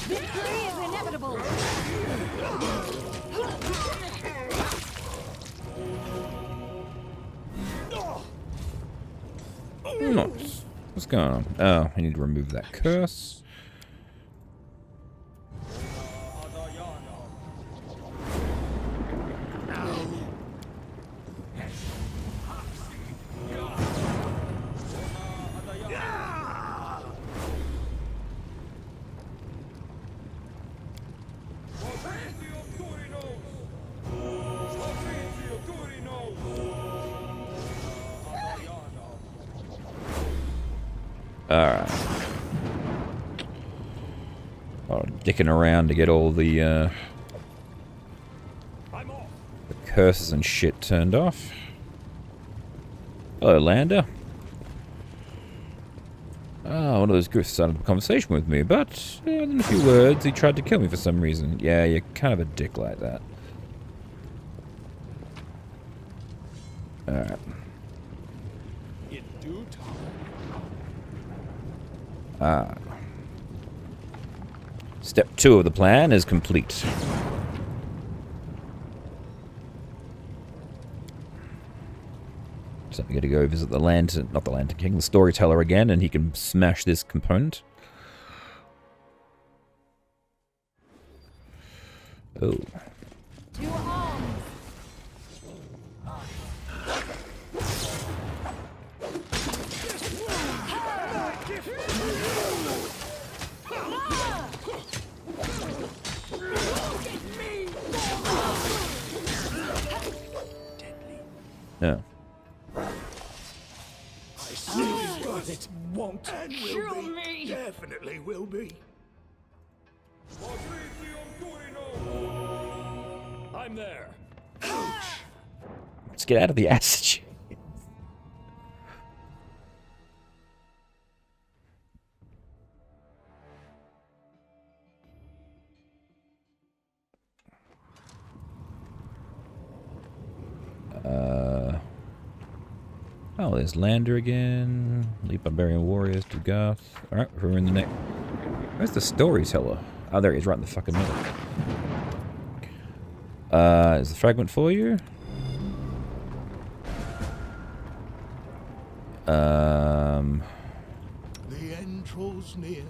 Speaker 3: Victory is inevitable.
Speaker 1: Nice. What's going on? Oh, I need to remove that curse. Alright. Dicking around to get all the curses and shit turned off. Hello, Lander. Oh, one of those ghosts started a conversation with me, but in a few words, he tried to kill me for some reason. Yeah, you're kind of a dick like that. Alright.
Speaker 10: In due time.
Speaker 1: Ah. Step 2 of the plan is complete. So we gotta go visit the Lantern, not the Lantern King, the Storyteller again, and he can smash this component. Oh.
Speaker 3: To arms.
Speaker 1: No.
Speaker 5: I see but it won't and will be. Definitely will be.
Speaker 10: I'm there.
Speaker 1: Let's get out of the acid. Oh, there's Lander again. Lead Barbarian Warriors to Garth. Alright, we're in the next. Where's the Storyteller? Oh, there he is, right in the fucking middle. Is the fragment for you?
Speaker 5: The end draws near.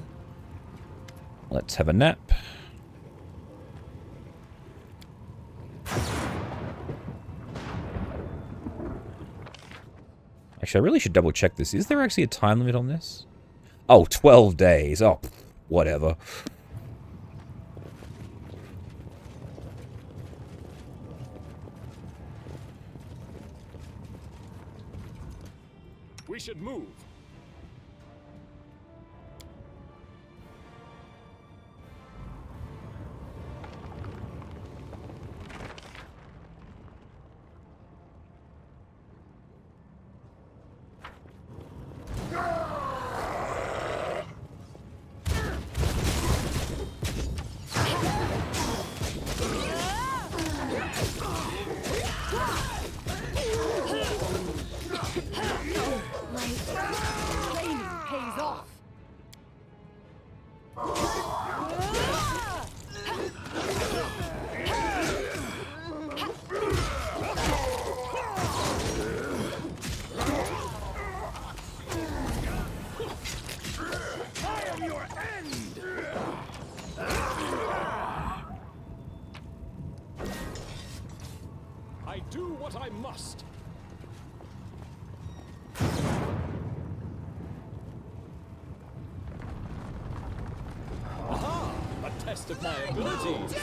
Speaker 1: Let's have a nap. Actually, I really should double check this. Is there actually a time limit on this? Oh, 12 days. Oh, whatever.
Speaker 10: We should move.
Speaker 12: do what I must. Aha! A test of my abilities.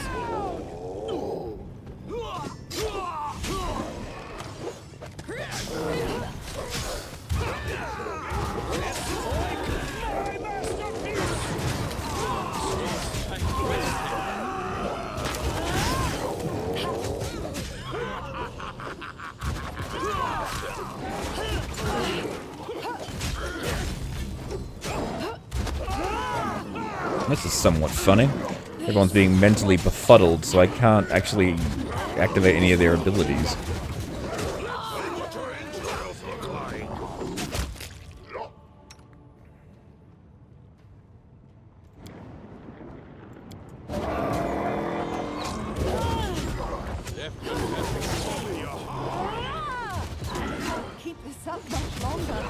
Speaker 1: This is somewhat funny. Everyone's being mentally befuddled, so I can't actually activate any of their abilities.
Speaker 3: Keep this up much longer.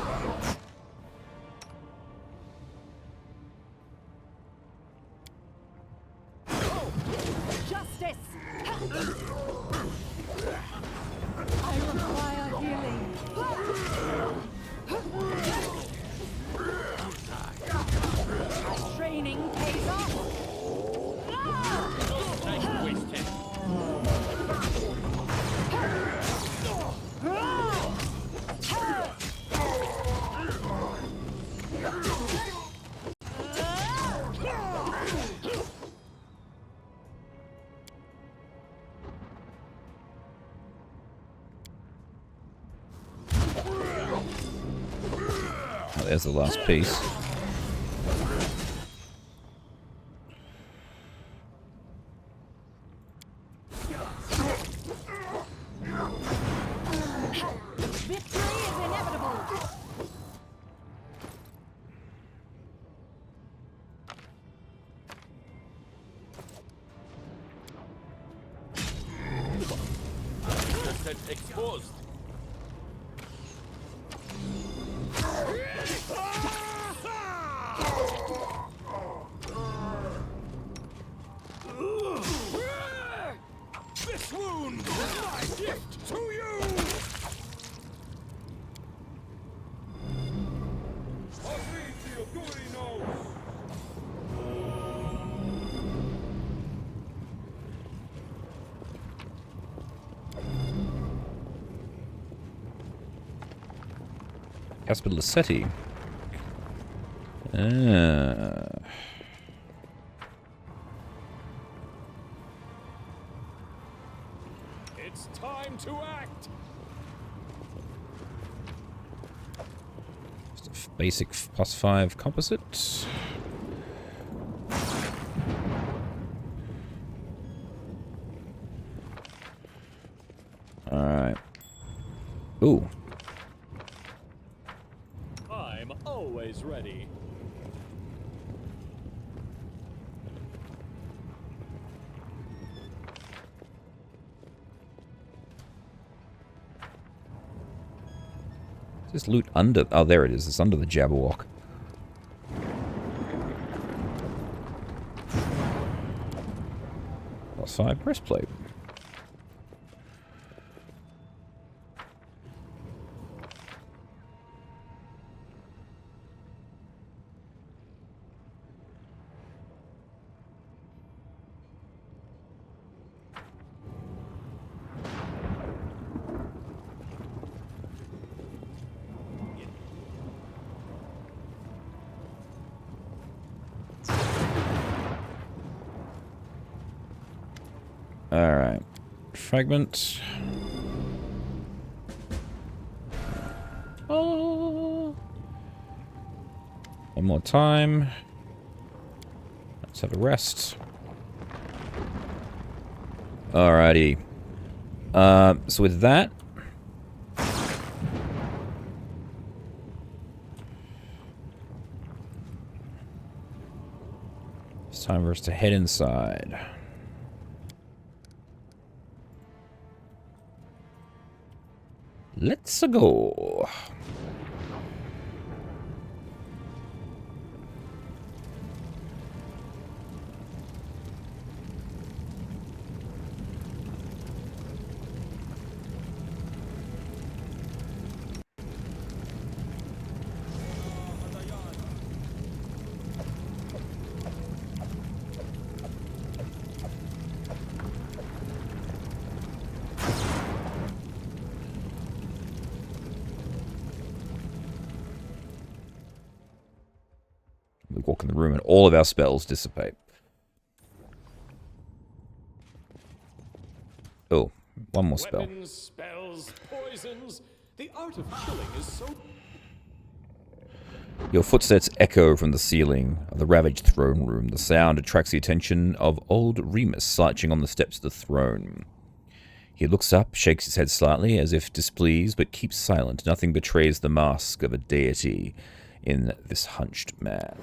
Speaker 3: Justice! I require healing. Training pays off.
Speaker 1: Oh, there's the last piece.
Speaker 3: Victory is inevitable.
Speaker 12: Exposed.
Speaker 2: This wound is my gift to you!
Speaker 1: Caspita City. Ah.
Speaker 12: It's time to act.
Speaker 1: Just a basic +5 composite. Alright. Ooh.
Speaker 12: I'm always ready.
Speaker 1: Just loot under... Oh, there it is. It's under the Jabberwock. +5 breastplate. Alright. Fragment. Oh. One more time. Let's have a rest. Alrighty. So with that... it's time for us to head inside. Let's go. We walk in the room and all of our spells dissipate. Oh, one more spell.
Speaker 12: Weapons, spells, poisons. The art of killing is so...
Speaker 1: Your footsteps echo from the ceiling of the ravaged throne room. The sound attracts the attention of old Remus slouching on the steps of the throne. He looks up, shakes his head slightly, as if displeased, but keeps silent. Nothing betrays the mask of a deity in this hunched man.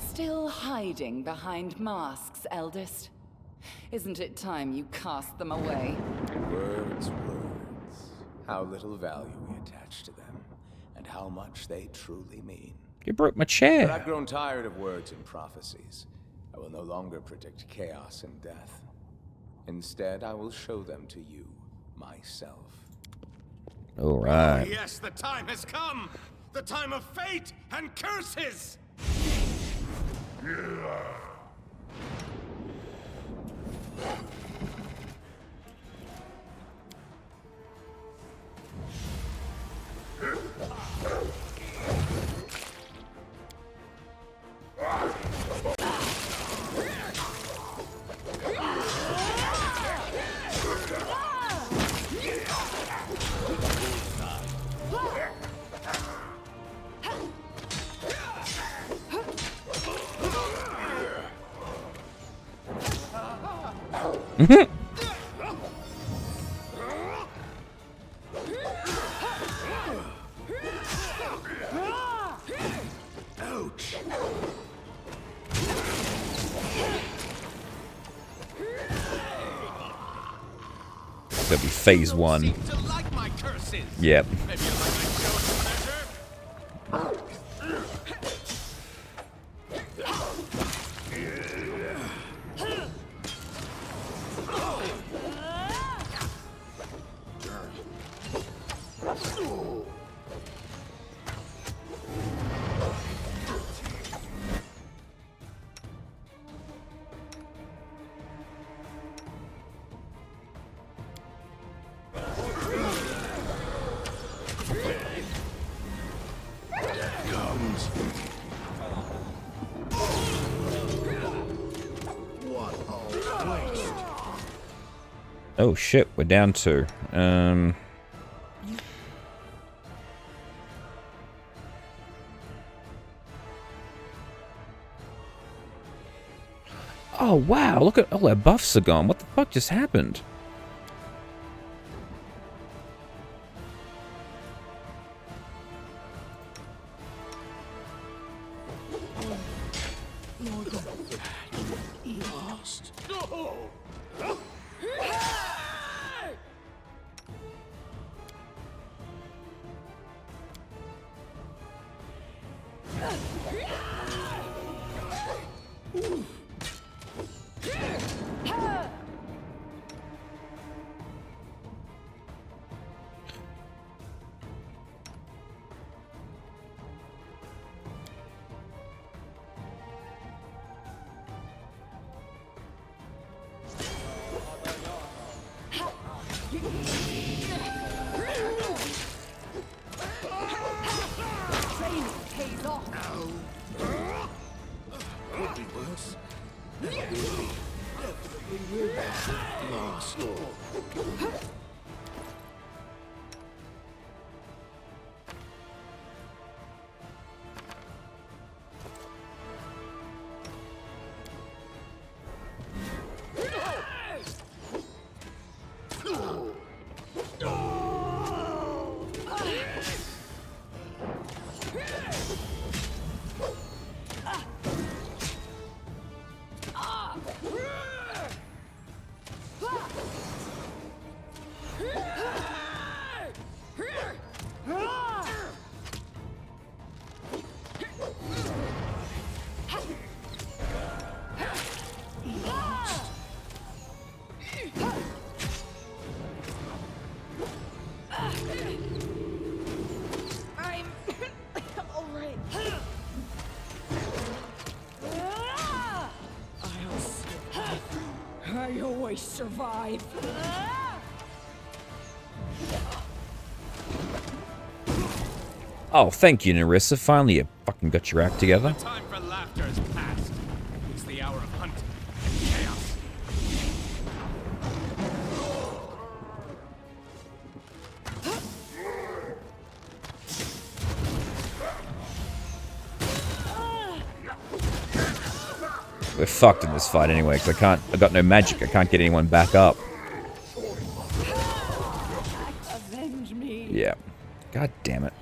Speaker 13: Still hiding behind masks, eldest? Isn't it time you cast them away?
Speaker 14: Words, words. How little value we attach to them, and how much they truly mean.
Speaker 1: You broke my chair.
Speaker 14: But I've grown tired of words and prophecies. I will no longer predict chaos and death. Instead, I will show them to you, myself.
Speaker 1: All right.
Speaker 2: Oh, yes, the time has come! The time of fate and curses!
Speaker 14: Ouch!
Speaker 1: That'll be phase one. Yep. Oh shit, we're down to oh wow, look at all our buffs are gone. What the fuck just happened?
Speaker 2: Lost.
Speaker 13: Survive.
Speaker 1: Oh, thank you, Nerissa. Finally, you fucking got your act together.
Speaker 2: Time for laughter
Speaker 1: we're fucked in this fight anyway, because I got no magic. I can't get anyone back up.
Speaker 3: Avenge me.
Speaker 1: Yeah. God damn it.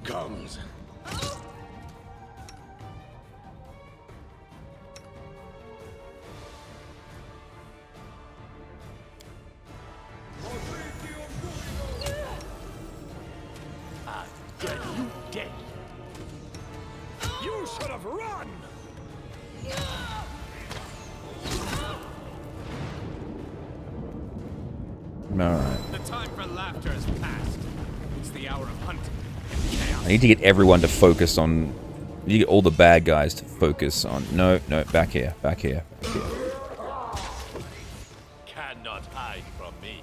Speaker 2: Comes.
Speaker 5: Dead, you dead. You should have run!
Speaker 1: Alright.
Speaker 10: The time for laughter has passed. It's the hour of hunting.
Speaker 1: I need to get everyone to focus on... I need to get all the bad guys to focus on... No, back here, back here, back here.
Speaker 5: Cannot hide from me.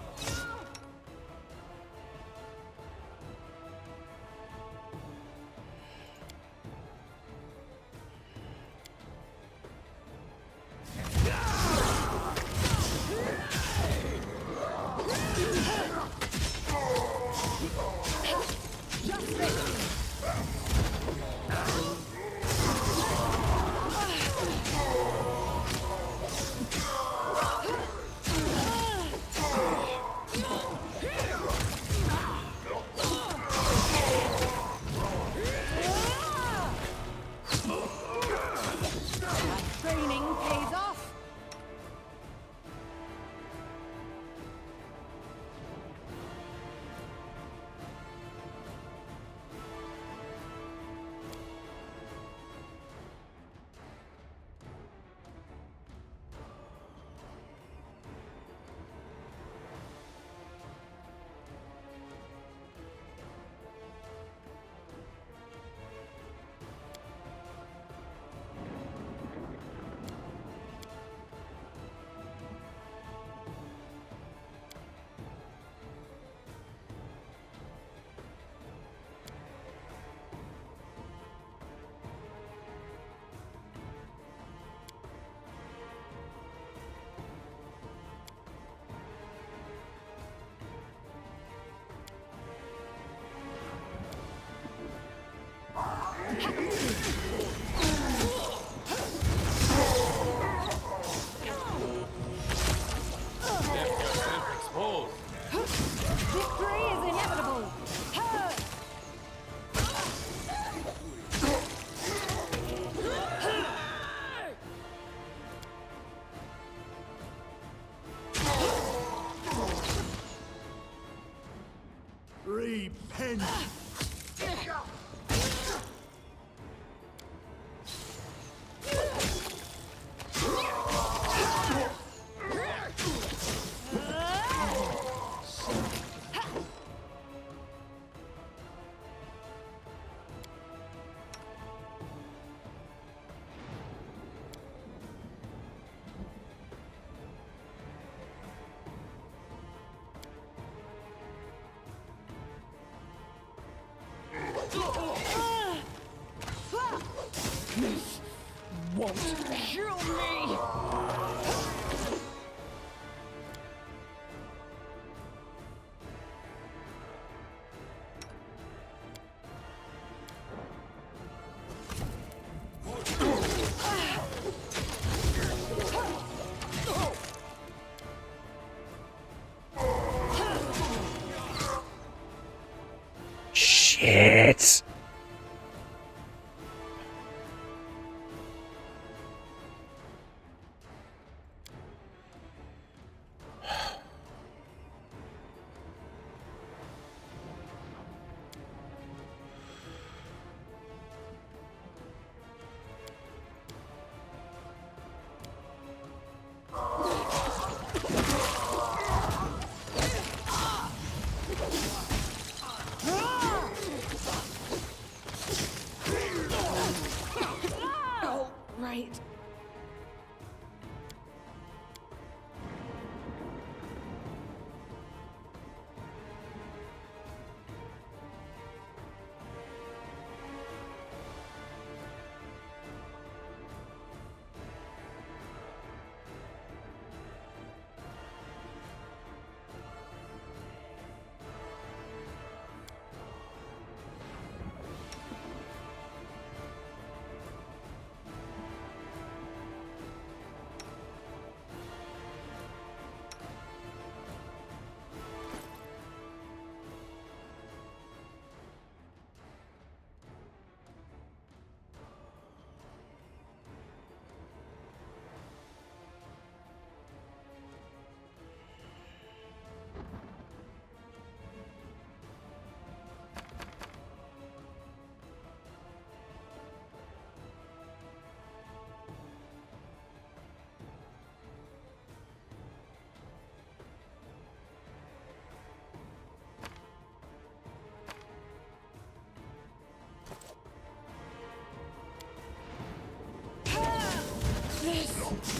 Speaker 3: This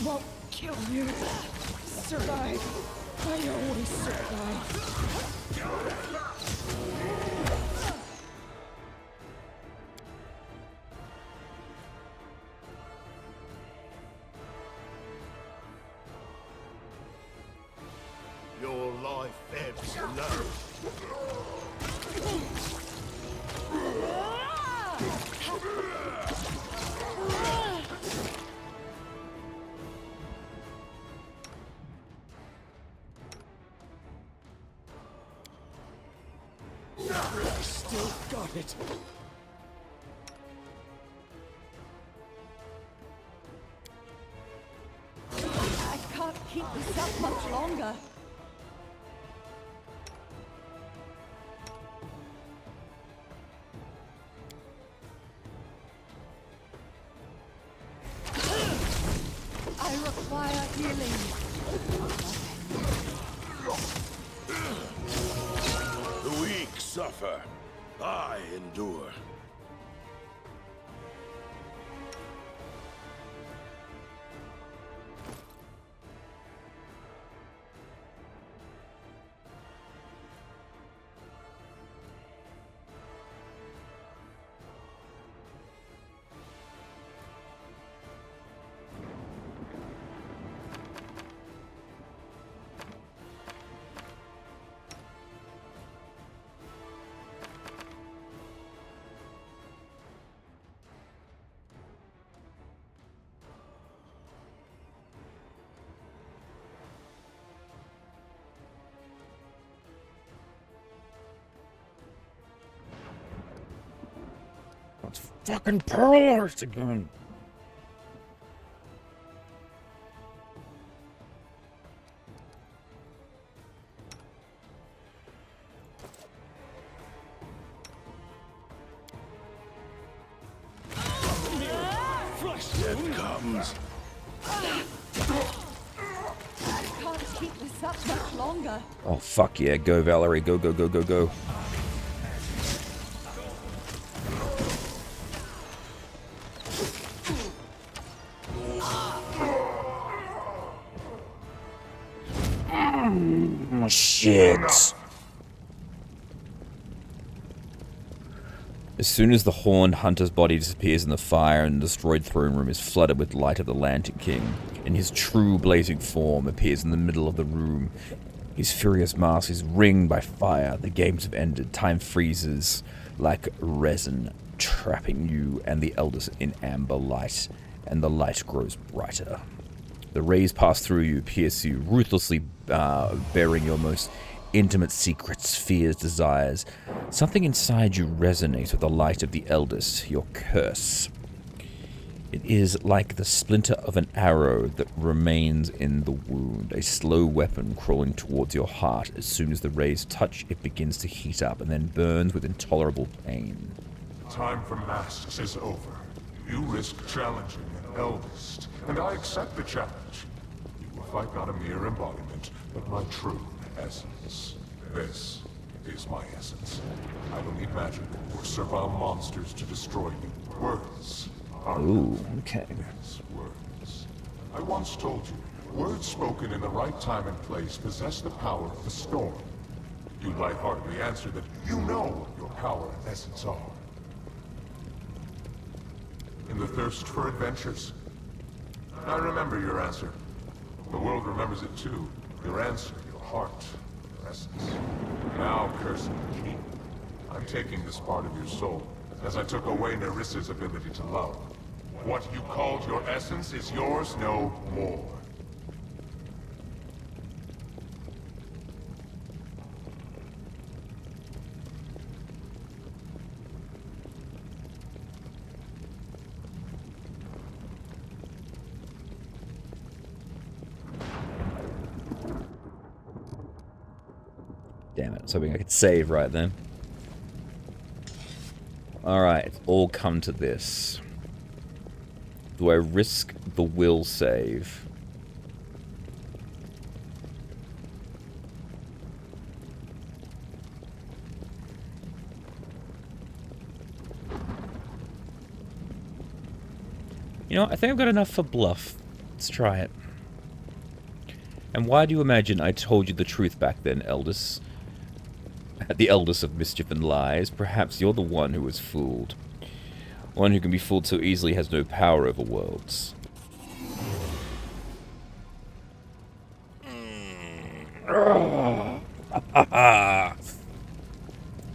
Speaker 3: won't kill you. Survive. I always survive.
Speaker 5: Your life ebbs low.
Speaker 12: Still got it.
Speaker 3: I can't keep this up much longer. I require healing.
Speaker 2: The weak suffer. I endure.
Speaker 1: It's fucking paralyzed again.
Speaker 2: It comes.
Speaker 3: I can't keep this up much longer.
Speaker 1: Oh, fuck yeah. Go, Valerie. Go, go, go, go, go. Oh, shit. As soon as the horned hunter's body disappears in the fire and the destroyed throne room is flooded with light of the Lantern King, and his true blazing form appears in the middle of the room. His furious mask is ringed by fire. The games have ended. Time freezes like resin, trapping you and the elders in amber light, and the light grows brighter. The rays pass through you, pierce you, ruthlessly bearing your most intimate secrets, fears, desires. Something inside you resonates with the light of the eldest, your curse. It is like the splinter of an arrow that remains in the wound, a slow weapon crawling towards your heart. As soon as the rays touch, it begins to heat up and then burns with intolerable pain.
Speaker 15: Time for masks is over. You risk challenging an eldest, and I accept the challenge. You will fight not a mere embodiment, but my true essence. This is my essence. I will need magic or servile monsters to destroy you. Words.
Speaker 1: Ooh, okay.
Speaker 15: Yes, words. I once told you, words spoken in the right time and place possess the power of the storm. You lightheartedly answer that you know what your power and essence are. In the thirst for adventures? I remember your answer. The world remembers it too. Your answer, your heart, your essence. Now, cursed king, I'm taking this part of your soul, as I took away Nerissa's ability to love. What you called your essence is yours no more.
Speaker 1: Damn it, I was hoping I could save right then. Alright, it's all come to this. Do I risk the will save? You know, I think I've got enough for bluff. Let's try it. And why do you imagine I told you the truth back then, Eldest? The eldest of mischief and lies. Perhaps you're the one who was fooled. One who can be fooled so easily has no power over worlds.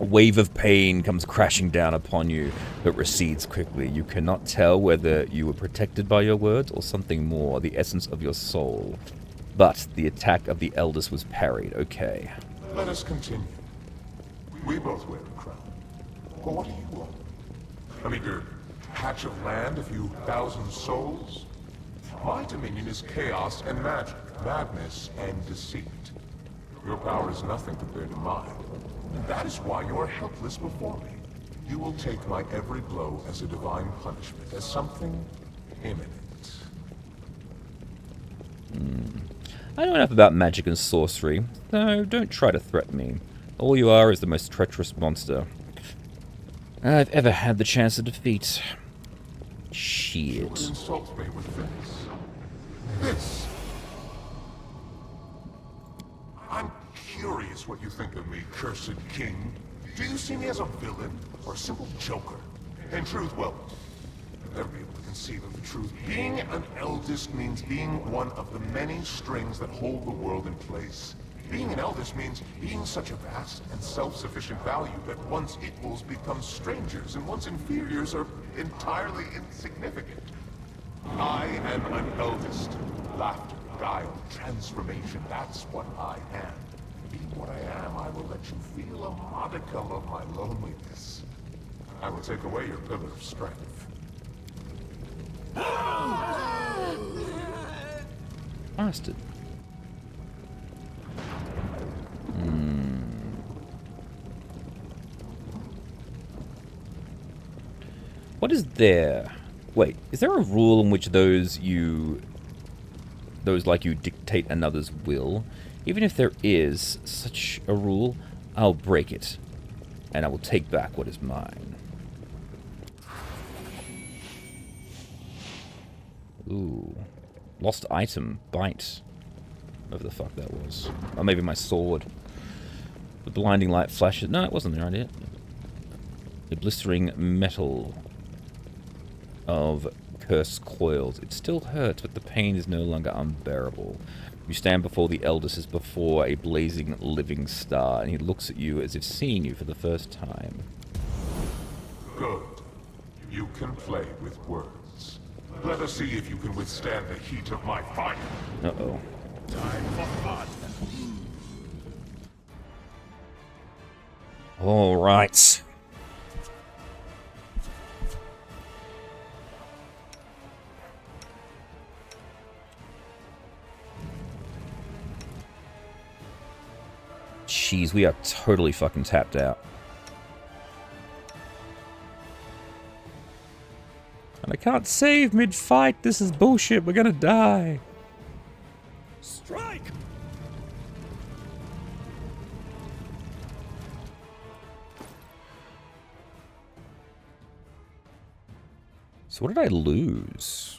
Speaker 1: A wave of pain comes crashing down upon you, but recedes quickly. You cannot tell whether you were protected by your words or something more, the essence of your soul. But the attack of the eldest was parried. Okay.
Speaker 15: Let us continue. We both wear a crown. But what do you want? A meager patch of land, a few thousand souls? My dominion is chaos and magic, madness and deceit. Your power is nothing compared to mine. And that is why you are helpless before me. You will take my every blow as a divine punishment, as something imminent.
Speaker 1: I know enough about magic and sorcery, so don't try to threaten me. All you are is the most treacherous monster I've ever had the chance to defeat. Shit.
Speaker 15: You would insult me with this. I'm curious what you think of me, cursed king. Do you see me as a villain or a simple joker? In truth, well, you'll never be able to conceive of the truth. Being an eldest means being one of the many strings that hold the world in place. Being an eldest means being such a vast and self-sufficient value that one's equals become strangers and one's inferiors are entirely insignificant. I am an eldest. Laughter, guile, transformation, that's what I am. Being what I am, I will let you feel a modicum of my loneliness. I will take away your pillar of strength.
Speaker 1: Bastard. What is there? Wait, is there a rule in which those like you dictate another's will? Even if there is such a rule, I'll break it, and I will take back what is mine. Ooh. Lost item. Bite. Whatever the fuck that was. Or maybe my sword. The blinding light flashes. No, it wasn't there, right? The blistering metal of cursed coils. It still hurts, but the pain is no longer unbearable. You stand before the eldest as before a blazing living star, and he looks at you as if seeing you for the first time.
Speaker 15: Good. You can play with words. Let us see if you can withstand the heat of my fire.
Speaker 1: Uh-oh.
Speaker 5: Time for fun.
Speaker 1: All right. Jeez, we are totally fucking tapped out. And I can't save mid-fight. This is bullshit. We're gonna die.
Speaker 12: Strike!
Speaker 1: So what did I lose?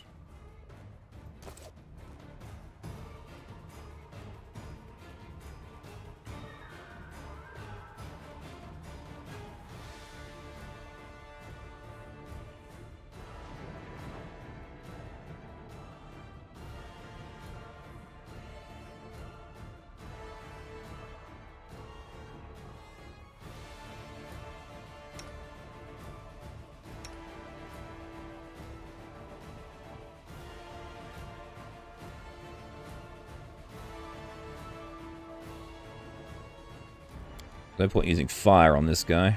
Speaker 1: No point using fire on this guy.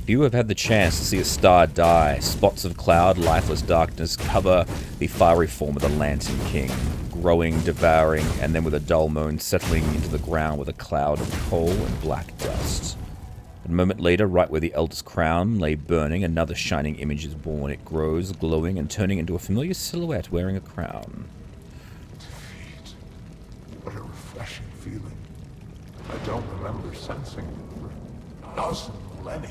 Speaker 1: Few have had the chance to see a star die. Spots of cloud, lifeless darkness cover the fiery form of the Lantern King, growing, devouring, and then with a dull moan settling into the ground with a cloud of coal and black dust. A moment later, right where the Elder's crown lay burning, another shining image is born. It grows, glowing, and turning into a familiar silhouette wearing a crown.
Speaker 15: Defeat. What a refreshing feeling. I don't remember sensing it for 1,000 millennia.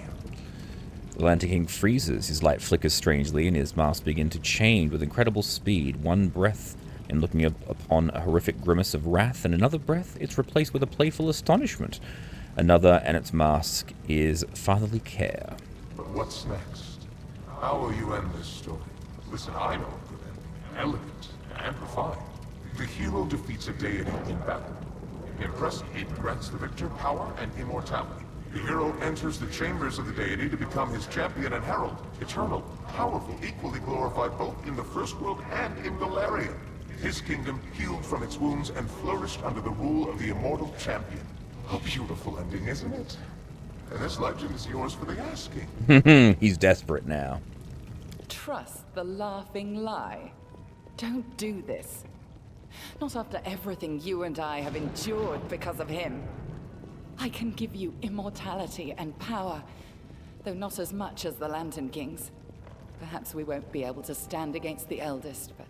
Speaker 1: The Lantern King freezes, his light flickers strangely, and his mask begins to change with incredible speed. One breath, and looking upon a horrific grimace of wrath, and another breath, it's replaced with a playful astonishment. Another, and its mask is fatherly care.
Speaker 15: But what's next? How will you end this story? Listen, I know a good ending. Elegant and refined. The hero defeats a deity in battle. Impressed, he grants the victor power and immortality. The hero enters the chambers of the deity to become his champion and herald. Eternal, powerful, equally glorified both in the first world and in Galarian. His kingdom healed from its wounds and flourished under the rule of the immortal champion. A beautiful ending, isn't it? And this legend is yours for the asking.
Speaker 1: He's desperate now.
Speaker 13: Trust the laughing lie. Don't do this. Not after everything you and I have endured because of him. I can give you immortality and power, though not as much as the Lantern Kings. Perhaps we won't be able to stand against the Eldest, but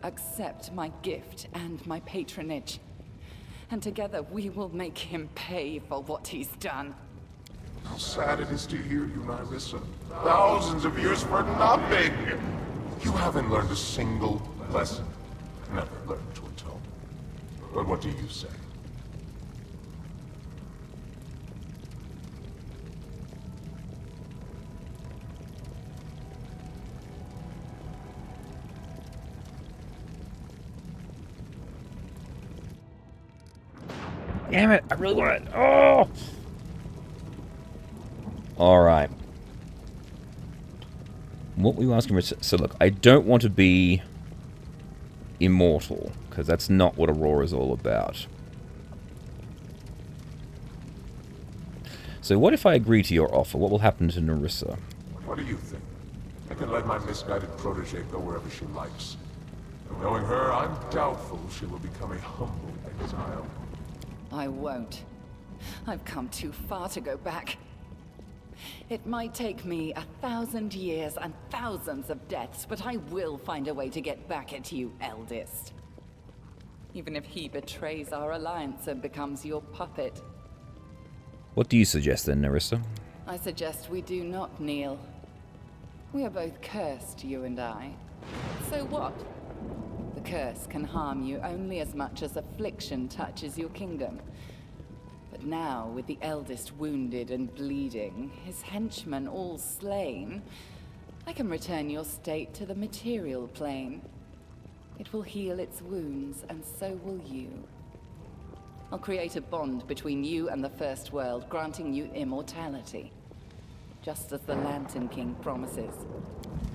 Speaker 13: accept my gift and my patronage. And together we will make him pay for what he's done.
Speaker 15: How sad it is to hear you, Nyrissa. Thousands of years for nothing! You haven't learned a single lesson. Never learned to atone. But what do you say?
Speaker 1: Damn it, I really want it. Oh! Alright. What were you asking me? So look, I don't want to be immortal, because that's not what Aurora's all about. So what if I agree to your offer? What will happen to Nyrissa?
Speaker 15: What do you think? I can let my misguided protege go wherever she likes. Knowing her, I'm doubtful she will become a humble exile.
Speaker 13: I won't. I've come too far to go back. It might take me 1,000 years and thousands of deaths, but I will find a way to get back at you, Eldest. Even if he betrays our alliance and becomes your puppet.
Speaker 1: What do you suggest then, Nyrissa?
Speaker 13: I suggest we do not kneel. We are both cursed, you and I. So what? The curse can harm you only as much as affliction touches your kingdom. But now, with the Eldest wounded and bleeding, his henchmen all slain, I can return your state to the material plane. It will heal its wounds, and so will you. I'll create a bond between you and the First World, granting you immortality. Just as the Lantern King promises.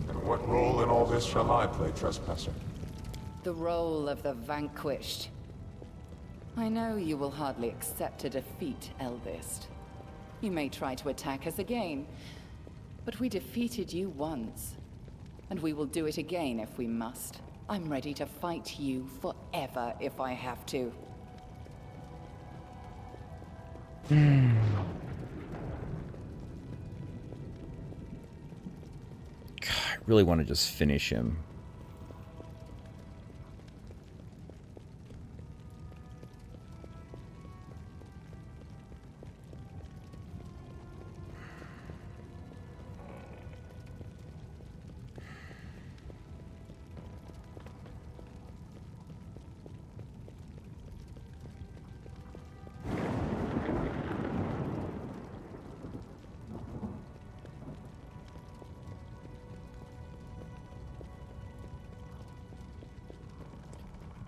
Speaker 15: And what role in all this shall I play, Trespasser?
Speaker 13: The role of the vanquished. I know you will hardly accept a defeat, Eldest. You may try to attack us again, but we defeated you once. And we will do it again if we must. I'm ready to fight you forever if I have to.
Speaker 1: God, I really want to just finish him.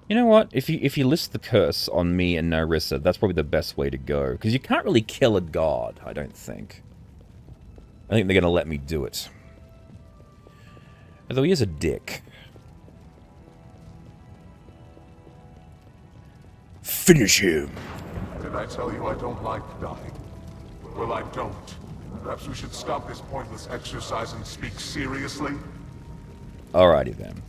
Speaker 1: You know what? If you list the curse on me and Nyrissa, that's probably the best way to go. Because you can't really kill a god, I don't think. I think they're going to let me do it. Although he is a dick. Finish him!
Speaker 15: Did I tell you I don't like dying? Well, I don't. Perhaps we should stop this pointless exercise and speak seriously?
Speaker 1: Alrighty then.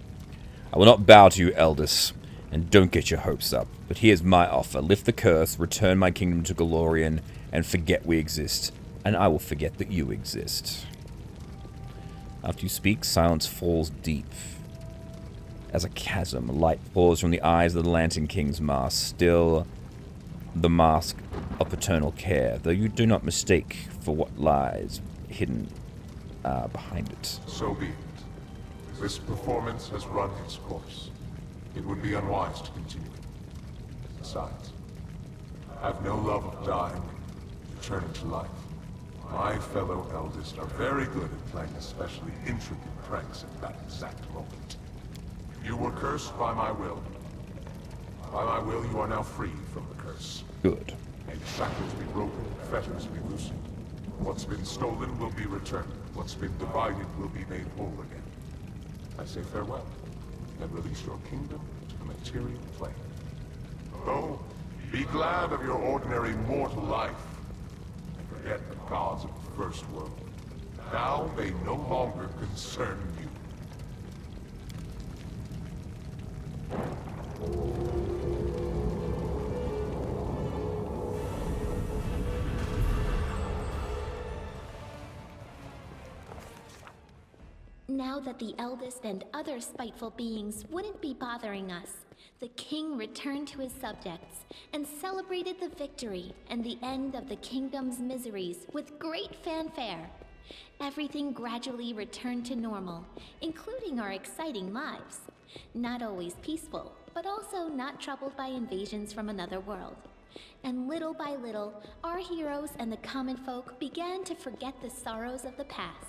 Speaker 1: I will not bow to you, Eldest, and don't get your hopes up. But here's my offer. Lift the curse, return my kingdom to Galorian, and forget we exist. And I will forget that you exist. After you speak, silence falls deep. As a chasm, light pours from the eyes of the Lantern King's mask, still the mask of paternal care, though you do not mistake for what lies hidden behind it.
Speaker 15: So be it. This performance has run its course. It would be unwise to continue it. Besides, I have no love of dying, returning to life. My fellow Eldest are very good at playing especially intricate pranks at that exact moment. You were cursed by my will. By my will, you are now free from the curse.
Speaker 1: Good.
Speaker 15: May the shackles be broken, fetters be loosened. What's been stolen will be returned. What's been divided will be made whole again. I say farewell, and release your kingdom to the material plane. Go, be glad of your ordinary mortal life, and forget the gods of the first world. Now they no longer concern you.
Speaker 16: Now that the Eldest and other spiteful beings wouldn't be bothering us, the king returned to his subjects and celebrated the victory and the end of the kingdom's miseries with great fanfare. Everything gradually returned to normal, including our exciting lives. Not always peaceful, but also not troubled by invasions from another world. And little by little, our heroes and the common folk began to forget the sorrows of the past.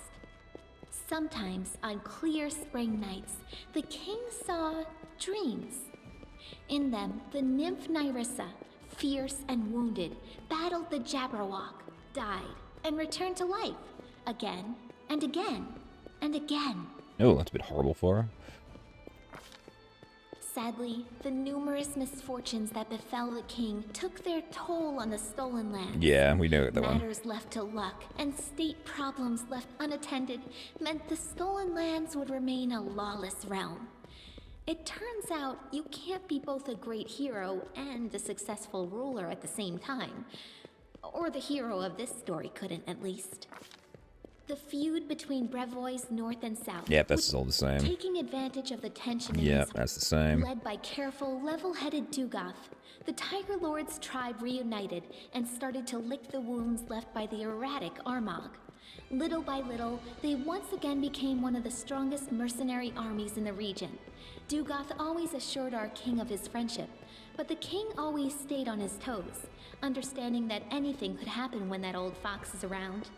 Speaker 16: Sometimes, on clear spring nights, the king saw dreams. In them, the nymph Nyrissa, fierce and wounded, battled the Jabberwock, died, and returned to life. Again, and again, and again.
Speaker 1: Oh, that's a bit horrible for her.
Speaker 16: Sadly, the numerous misfortunes that befell the king took their toll on the stolen land.
Speaker 1: Yeah, we know that one.
Speaker 16: Matters left to luck and state problems left unattended meant the stolen lands would remain a lawless realm. It turns out you can't be both a great hero and a successful ruler at the same time. Or the hero of this story couldn't, at least. The feud between Brevois North and South.
Speaker 1: Yep, that's all the same.
Speaker 16: Taking advantage of the tension in
Speaker 1: Yep, that's the same.
Speaker 16: Led by careful, level-headed Dugoth, the Tiger Lord's tribe reunited and started to lick the wounds left by the erratic Armagh. Little by little, they once again became one of the strongest mercenary armies in the region. Dugoth always assured our king of his friendship, but the king always stayed on his toes, understanding that anything could happen when that old fox is around.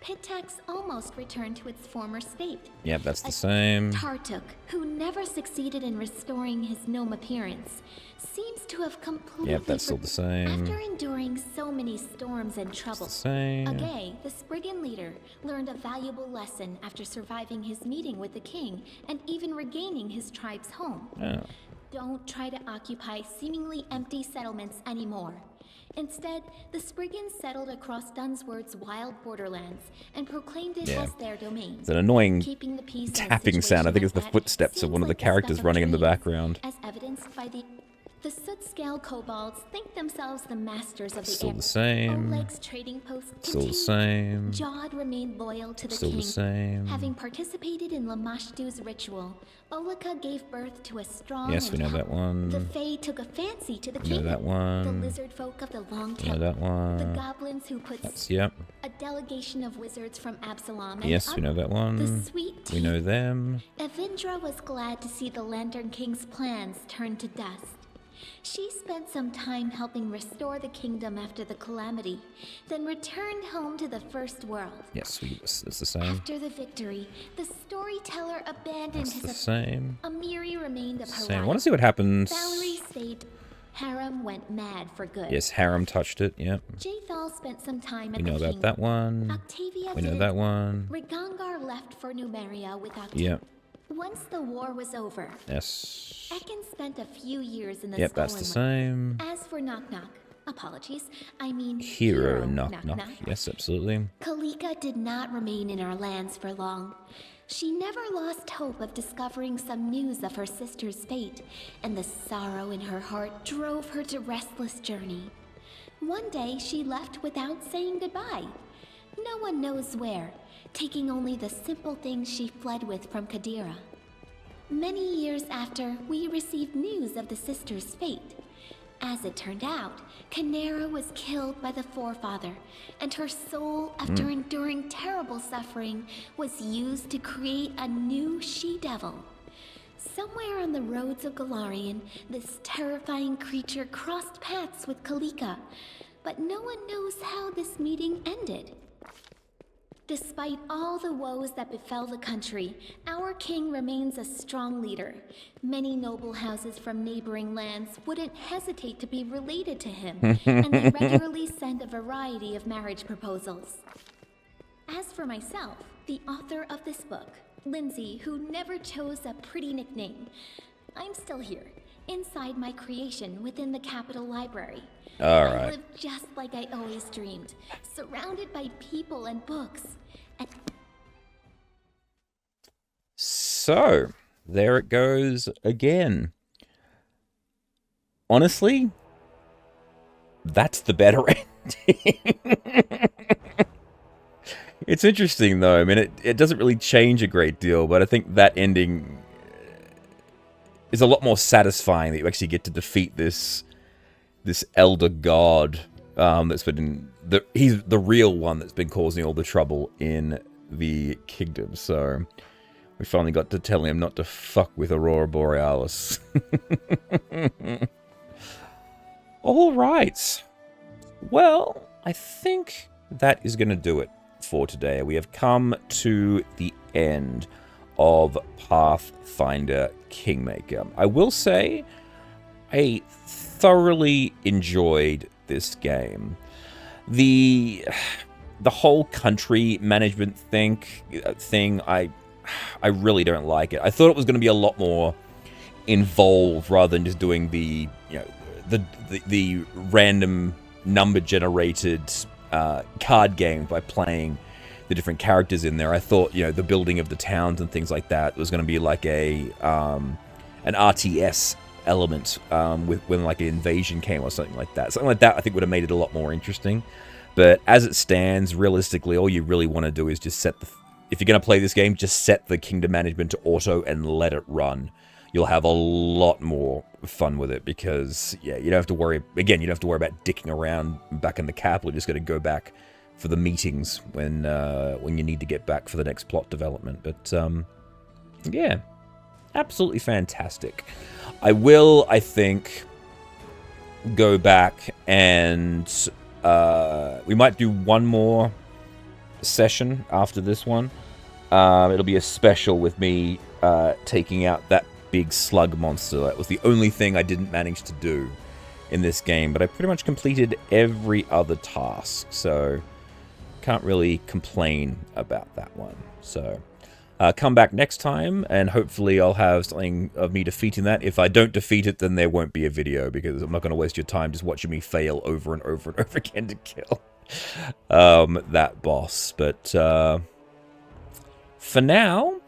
Speaker 16: Pitax almost returned to its former state.
Speaker 1: Yep, that's the same.
Speaker 16: Tartuk, who never succeeded in restoring his gnome appearance, seems to have completely...
Speaker 1: Yep, that's still the same.
Speaker 16: After enduring so many storms and trouble,
Speaker 1: same.
Speaker 16: Agay, the Spriggan leader, learned a valuable lesson after surviving his meeting with the king and even regaining his tribe's home.
Speaker 1: Oh.
Speaker 16: Don't try to occupy seemingly empty settlements anymore. Instead, the Spriggans settled across Dunsworth's wild borderlands and proclaimed it as their domain.
Speaker 1: It's an annoying
Speaker 16: Keeping the peace
Speaker 1: tapping sound. I think it's the footsteps of one of the characters running in the background.
Speaker 16: As evidenced by the Sootscale kobolds think themselves the masters of the
Speaker 1: Still
Speaker 16: air.
Speaker 1: the same.
Speaker 16: Oleg's trading post
Speaker 1: Still the same.
Speaker 16: Jod remained loyal to the
Speaker 1: Still
Speaker 16: king.
Speaker 1: the same.
Speaker 16: Having participated in Lamashtu's ritual, Olika gave birth to a strong
Speaker 1: Yes, we know that one.
Speaker 16: The Fae took a fancy to the
Speaker 1: We know
Speaker 16: king.
Speaker 1: that one.
Speaker 16: The lizard folk of the long
Speaker 1: We know that one.
Speaker 16: The goblins who put
Speaker 1: Yep.
Speaker 16: a delegation of wizards from Absalom. And
Speaker 1: Yes, we know that one.
Speaker 16: The sweet
Speaker 1: We know them.
Speaker 16: Evindra was glad to see the Lantern King's plans turn to dust. She spent some time helping restore the kingdom after the calamity, then returned home to the First World.
Speaker 1: Yes, it's the same.
Speaker 16: After the victory, the storyteller abandoned
Speaker 1: That's
Speaker 16: his...
Speaker 1: the same.
Speaker 16: Amiri remained of her
Speaker 1: Same. I
Speaker 16: life.
Speaker 1: want to see what happens.
Speaker 16: Valerie stayed. Harem went mad for good.
Speaker 1: Yes, Harem touched it. Yep.
Speaker 16: Jathal spent some time
Speaker 1: We
Speaker 16: at
Speaker 1: know
Speaker 16: the
Speaker 1: about
Speaker 16: king.
Speaker 1: that one.
Speaker 16: Octavia
Speaker 1: We know
Speaker 16: didn't.
Speaker 1: that one.
Speaker 16: Rigangar left for Numeria with Octavia.
Speaker 1: Yep.
Speaker 16: Once the war was over,
Speaker 1: Yes.
Speaker 16: Ekin spent a few years in the
Speaker 1: Yep, that's the
Speaker 16: Stolen Land.
Speaker 1: same.
Speaker 16: As for Knock Knock, Apologies, I mean
Speaker 1: Hero, knock, knock. Yes, absolutely.
Speaker 16: Kalika did not remain in our lands for long. She never lost hope of discovering some news of her sister's fate, and the sorrow in her heart drove her to restless journey. One day, she left without saying goodbye. No one knows where, taking only the simple things she fled with from Kadira. Many years after, we received news of the sister's fate. As it turned out, Canera was killed by the Forefather, and her soul, after enduring terrible suffering, was used to create a new she-devil. Somewhere on the roads of Galarian, this terrifying creature crossed paths with Kalika, but no one knows how this meeting ended. Despite all the woes that befell the country, our king remains a strong leader. Many noble houses from neighboring lands wouldn't hesitate to be related to him, and they regularly send a variety of marriage proposals. As for myself, the author of this book, Lindsay, who never chose a pretty nickname, I'm still here, inside my creation within the Capitol Library.
Speaker 1: All
Speaker 16: I
Speaker 1: right.
Speaker 16: live just like I always dreamed, surrounded by people and books.
Speaker 1: So, there it goes again. Honestly, that's the better ending. It's interesting, though. I mean, it doesn't really change a great deal, but I think that ending is a lot more satisfying that you actually get to defeat this elder god that's been he's the real one that's been causing all the trouble in the kingdom. So we finally got to tell him not to fuck with Aurora Borealis. All right. Well, I think that is going to do it for today. We have come to the end of Pathfinder Kingmaker. I will say I thoroughly enjoyed this game. The whole country management thing, I really don't like it. I thought it was going to be a lot more involved rather than just doing the random number generated card game by playing the different characters in there. I thought, the building of the towns and things like that was going to be like an RTS element when like an invasion came or something like that. Something like that I think would have made it a lot more interesting. But as it stands, realistically, all you really want to do is just if you're going to play this game, just set the kingdom management to auto and let it run. You'll have a lot more fun with it because, you don't have to worry, again, you don't have to worry about dicking around back in the capital. You're just going to go back for the meetings when you need to get back for the next plot development. But, yeah, absolutely fantastic. I will, I think, go back and we might do one more session after this one. It'll be a special with me taking out that big slug monster. That was the only thing I didn't manage to do in this game, but I pretty much completed every other task, so can't really complain about that one. So come back next time, and hopefully I'll have something of me defeating that. If I don't defeat it, then there won't be a video, because I'm not going to waste your time just watching me fail over and over and over again to kill that boss. But for now,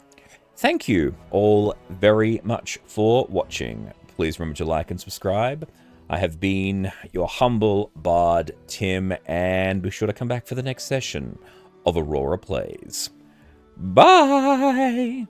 Speaker 1: thank you all very much for watching. Please remember to like and subscribe. I have been your humble bard, Tim, and be sure to come back for the next session of Aurora Plays. Bye!